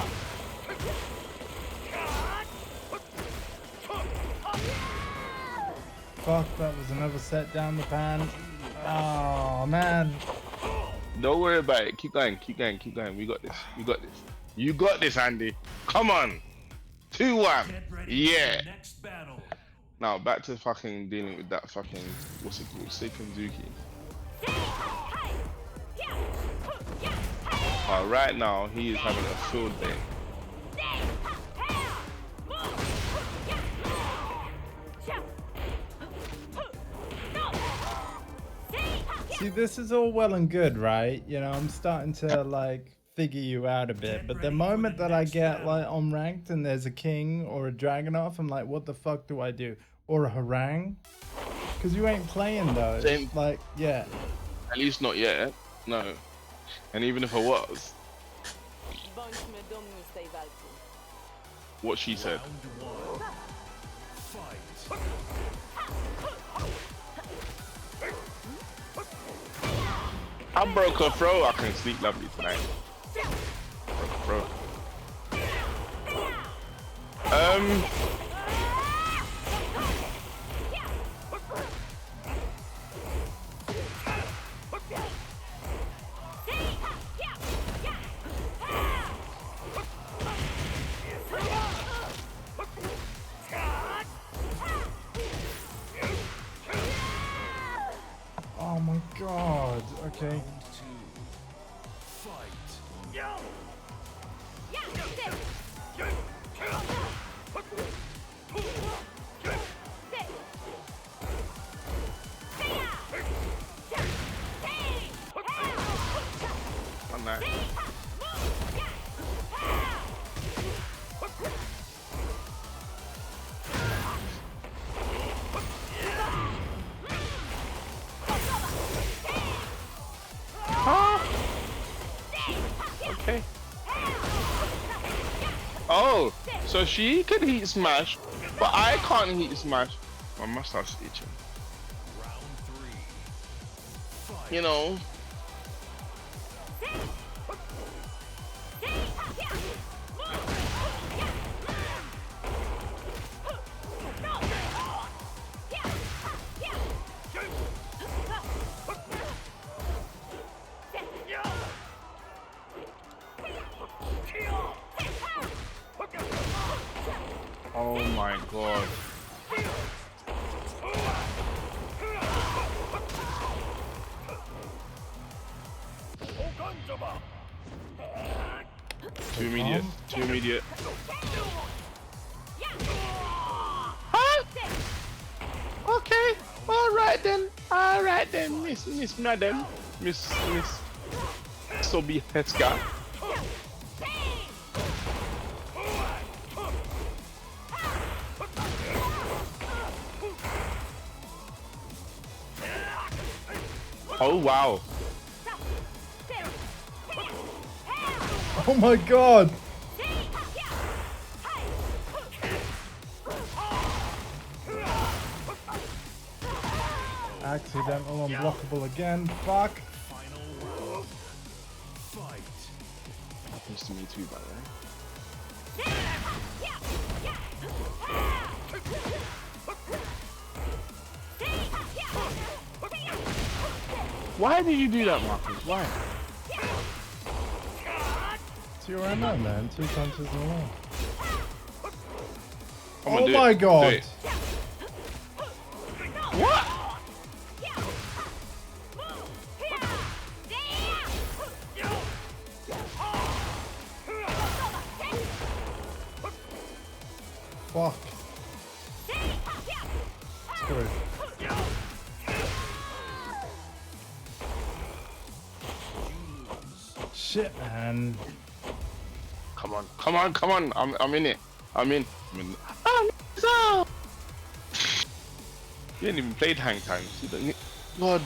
Fuck, that was another set down the pan. Oh man. Don't worry about it. Keep going. We got this. You got this, Andy. Come on. 2-1. Yeah. Now back to fucking dealing with that fucking, what's it called, Seikenzuki. Right now he is having a field day. See, this is all well and good, right? You know, I'm starting to like figure you out a bit, but the moment that I get like on ranked and there's a king or a Dragunov, I'm like, what the fuck do I do? Or a harangue? Because you ain't playing though. Same. Like, yeah. At least not yet. No. And even if I was, what she said. I broke her throat. I can sleep lovely tonight. Broke her throat. Okay. On that. Okay. Oh, so she can heat smash, but I can't heat smash. My mustache is itching. You know. Oh my god. Too immediate. Too immediate. Huh? Okay. Alright then, Miss Madam. Miss Sobieska. Oh wow. Oh my god! Accidental unblockable again. Fuck. Happens to me too, by the way. Why did you do that, Marcus? Why? It's your MO, man. 2 punches in a row. I'm Oh my god! What? Fuck. Screw. Shit, man. Come on. I'm in it. I'm in. So. You didn't even play hang time. God.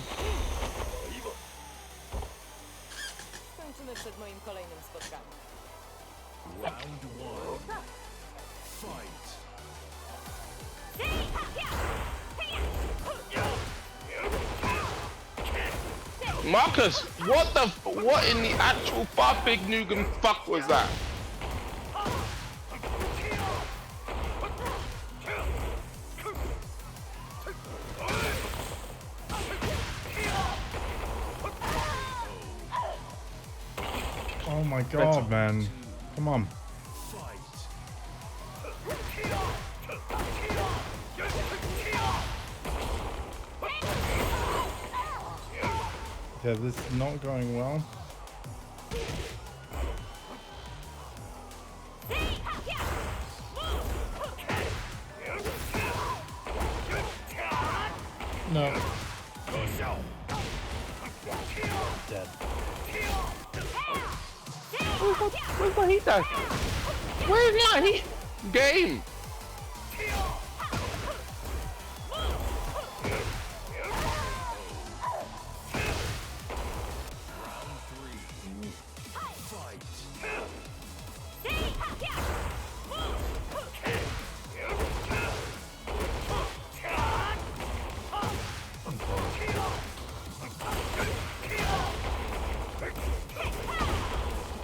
Skończymy przed moim kolejnym spotkaniem. Round one. Fight. Marcus, what in the actual big Nugan fuck was that? Oh my god, man. Come on. Yeah, this is not going well. No. Dead. Where's my heat dash? Where's my heat? Game!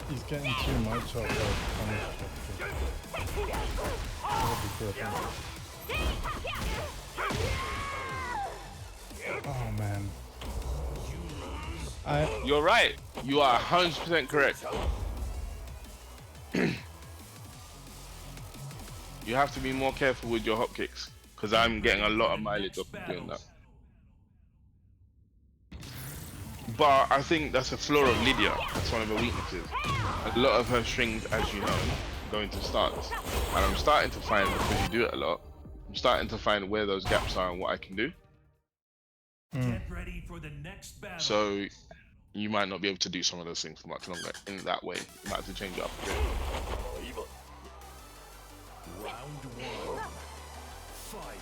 He's getting too much of the Oh man. You're right. You are 100% correct. You have to be more careful with your hopkicks, because I'm getting a lot of mileage off of doing that. But I think that's a flaw of Lydia. That's one of her weaknesses. A lot of her strings, as you know, go into stance. And I'm starting to find, because you do it a lot, I'm starting to find where those gaps are and what I can do. Get ready for the next battle. So you might not be able to do some of those things for much longer in that way. You might have to change it up a bit. Round one. Fight.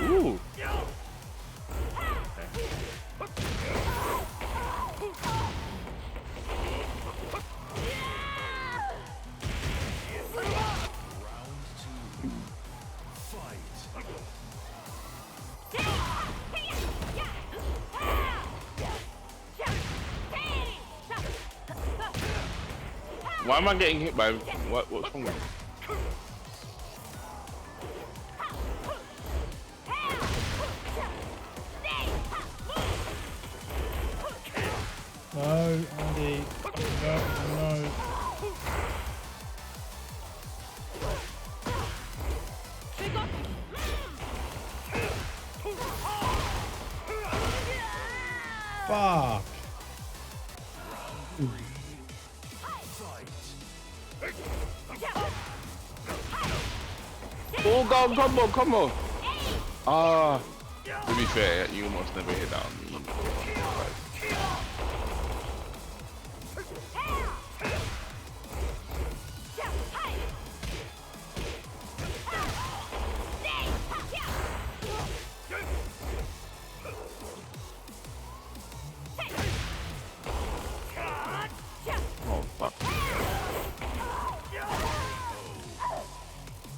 Ooh. Why am I getting hit by what's wrong with me? No, Andy. No. Fuck. Oh god, come on. Ah, to be fair, you almost never hit that on me. Oh fuck.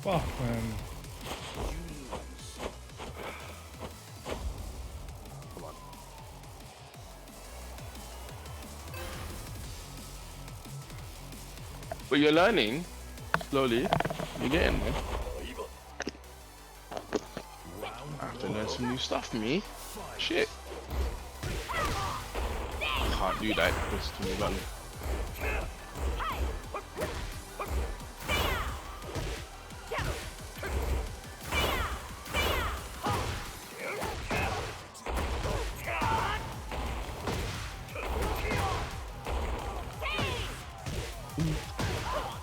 Fuck, man. Come on. But you're learning slowly. You're getting there. I have to learn some new stuff, me. Shit. I can't do that because it's too many buttons.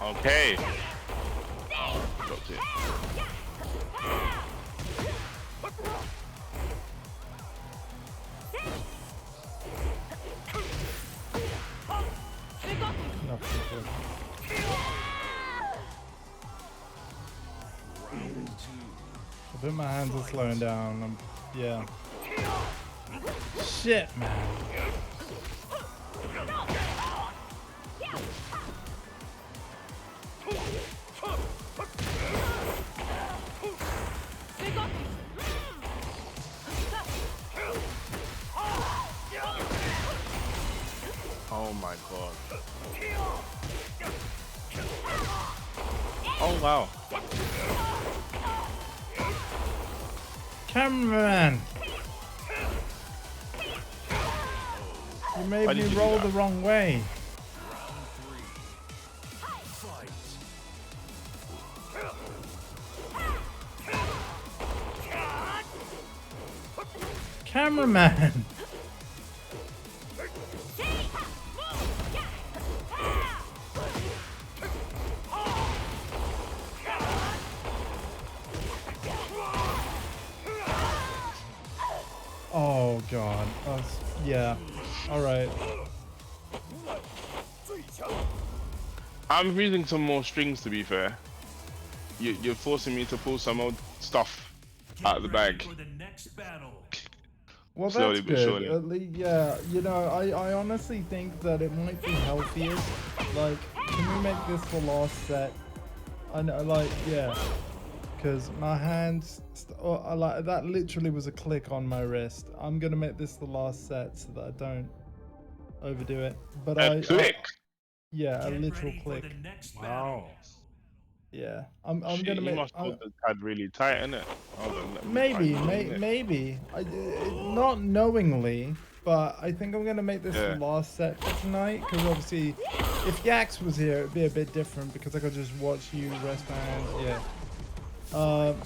Okay. Oh, dropped it. Nothing good. I think my hands are slowing down. Yeah. Shit, man. Oh my god. Oh wow. Cameraman! You made Why me did you do roll that? the wrong way. Cameraman! Oh god. Yeah. Alright. I'm using some more strings to be fair. You're forcing me to pull some old stuff out of the bag. For the next battle. Well, Slowly that's but good. surely. At least, yeah, you know, I honestly think that it might be healthiest. Like, can we make this the last set? I know, like, yeah. Because my hands, like, that literally was a click on my wrist. I'm going to make this the last set so that I don't overdo it. But A click. yeah, a Get literal ready click. for the next Wow. battle. Yeah, I'm Shit, gonna he make. must have the pad really tight, innit? Hold on, let me Maybe, type it in there. maybe. Not knowingly, but I think I'm gonna make this Yeah. last set for tonight because obviously, if Yax was here, it'd be a bit different because I could just watch you rest my hands. Yeah.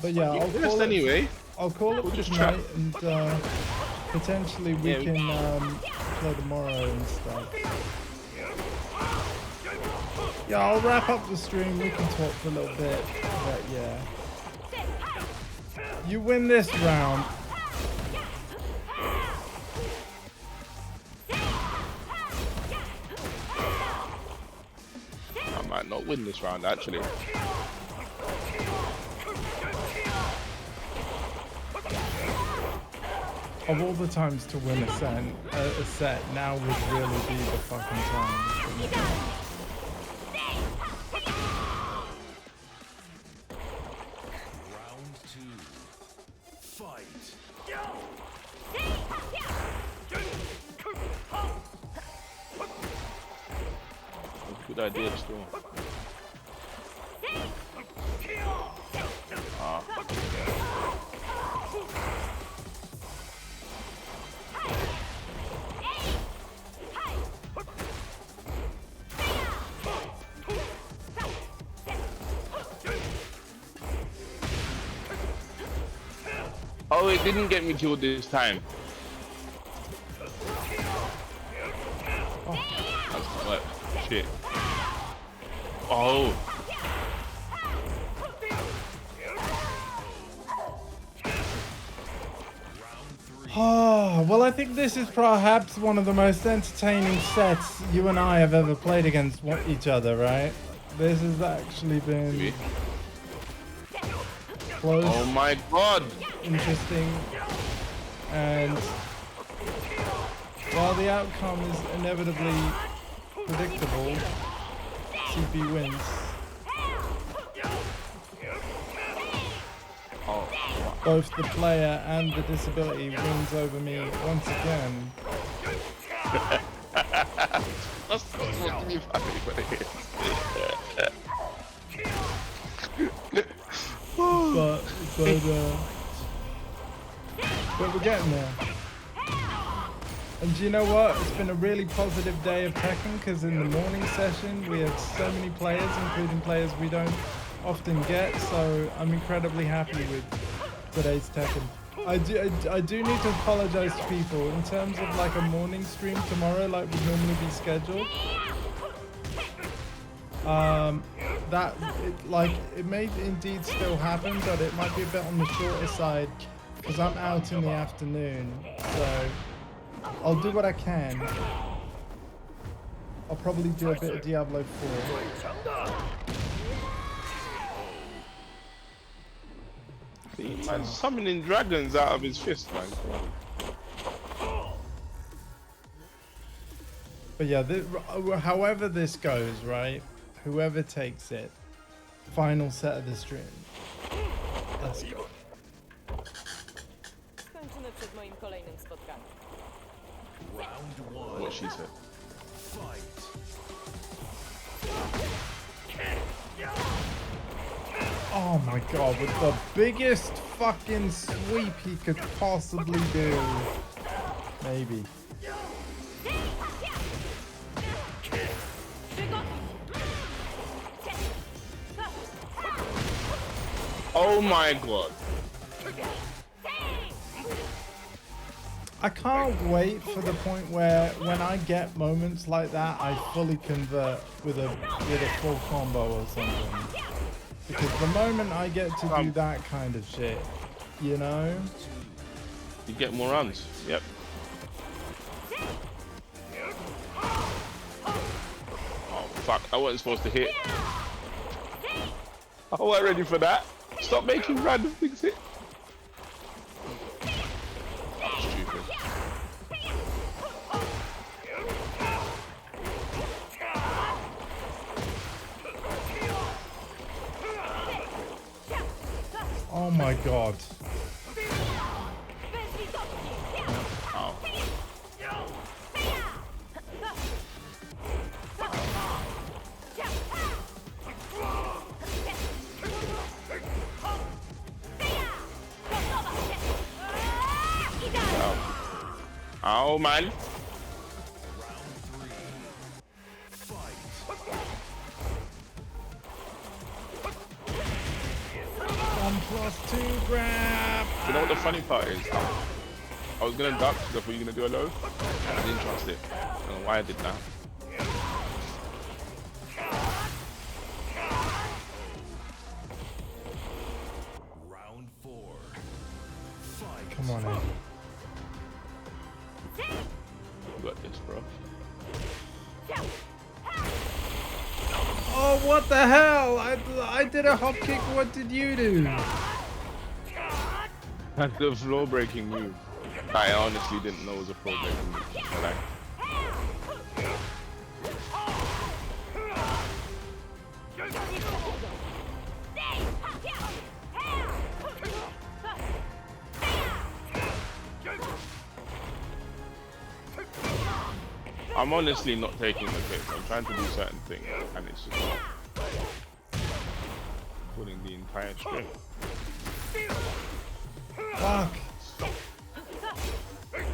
But yeah, I'll Yes, call it. anyway. I'll call it We'll for just tonight, and potentially we Yeah, we- can play tomorrow and stuff. Yeah, I'll wrap up the stream. We can talk for a little bit, but yeah. You win this round. I might not win this round, actually. Of all the times to win a set, now would really be the fucking time. Round 2. Fight. Good idea, still. Ah. Oh, it didn't get me killed this time. That's what? Shit. Oh. Oh, well, I think this is perhaps one of the most entertaining sets you and I have ever played against each other, right? This has actually been close, Oh my god. interesting, and while the outcome is inevitably predictable, CP wins. Oh. Both the player and the disability wins over me once again. That's supposed to be funny, but it is. But we're getting there. And do you know what? It's been a really positive day of Tekken because in the morning session we had so many players, including players we don't often get. So I'm incredibly happy with today's Tekken. I do need to apologize to people in terms of like a morning stream tomorrow, like would normally be scheduled. It may indeed still happen, but it might be a bit on the shorter side because I'm out in the afternoon. So I'll do what I can. I'll probably do a bit of Diablo 4. Man, summoning dragons out of his fist, man. But yeah, however this goes, right? Whoever takes it, final set of the stream. Let's go. Skończymy przed moim kolejnym spotkaniem. Round 1. What she said. Fight. Oh my god, with the biggest fucking sweep he could possibly do. Maybe. Oh my god. I can't wait for the point where when I get moments like that, I fully convert with a full combo or something. Because the moment I get to do that kind of shit, you know? You get more runs. Yep. Oh fuck, I wasn't supposed to hit. I wasn't ready for that. Stop making random things hit. Oh, stupid. Oh my god. Oh. old man. +2 grab. You know what the funny part is? I was gonna duck because I thought you were gonna do a low. I didn't trust it. I don't know why I did that. Round 4. Fight. Come on, Ed. You got this, bro. Oh, what the hell? I did a hop kick. What did you do? That's the floor breaking move. I honestly didn't know it was a floor breaking move. But like, I'm honestly not taking the piss. I'm trying to do certain things, and it's just not pulling the entire string. Fuck. Here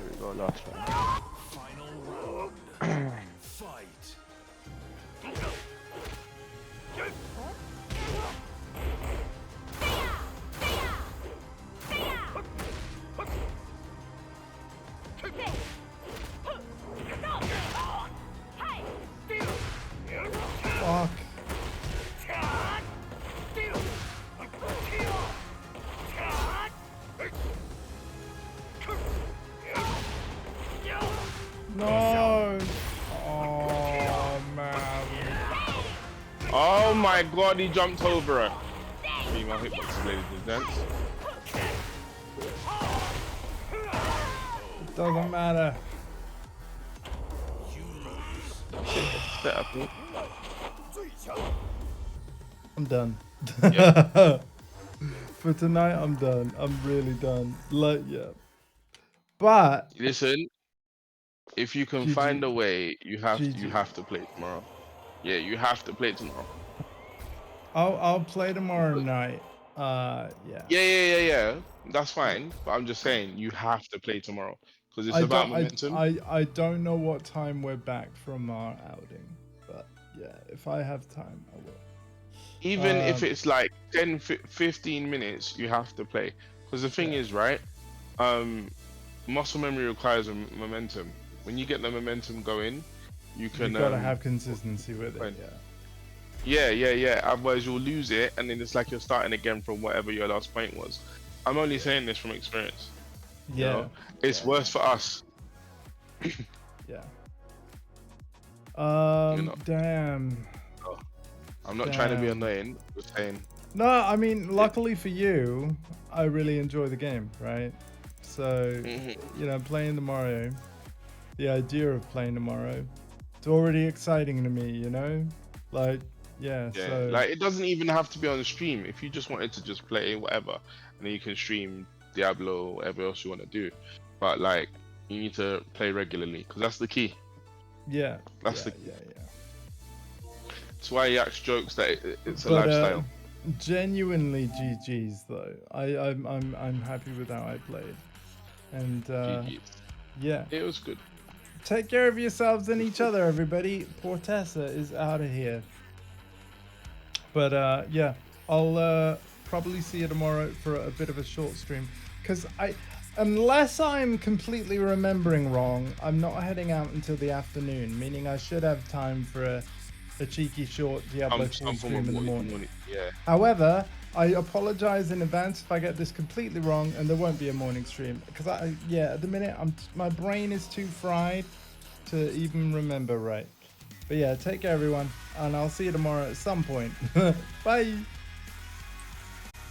we go, last one. Final round. Fight. Fuck. No. Oh, man. Oh my god, he jumped over her. Female hitboxes, ladies and gents. It doesn't matter. Set up. I'm done. Yeah. For tonight, I'm done. I'm really done. Like, yeah. But Listen, if you can GG. find a way, you have GG. to play tomorrow. Yeah, you have to play tomorrow. I'll play tomorrow night. Yeah. Yeah. That's fine. But I'm just saying, you have to play tomorrow because it's about momentum. I don't know what time we're back from our outing, but yeah, if I have time, I will. Even if it's like 10, 15 minutes, you have to play. Because the thing is, right? Muscle memory requires a momentum. When you get the momentum going, you can. You gotta have consistency with it. Yeah. Otherwise, you'll lose it, and then it's like you're starting again from whatever your last point was. I'm only saying this from experience. Yeah. You know? It's worse for us. Yeah. You know. Damn. I'm not trying to be annoying. Just saying. No, I mean, luckily for you, I really enjoy the game, right? So, you know, playing tomorrow, the idea of playing tomorrow, it's already exciting to me, you know? Like, yeah. So Like, it doesn't even have to be on the stream. If you just wanted to just play whatever, and then you can stream Diablo or whatever else you want to do. But, like, you need to play regularly, because that's the key. yeah. That's yeah. That's why he acts jokes that it's a lifestyle. Genuinely GG's though. I'm happy with how I played. And GG's. yeah. It was good. Take care of yourselves and each other, everybody. Portessa is out of here. But yeah, I'll probably see you tomorrow for a bit of a short stream. Because unless I'm completely remembering wrong, I'm not heading out until the afternoon, meaning I should have time for a cheeky short Diablo 4 stream in the morning. Yeah. However, I apologize in advance if I get this completely wrong and there won't be a morning stream. Because at the minute, my brain is too fried to even remember right. But yeah, take care everyone, and I'll see you tomorrow at some point. Bye!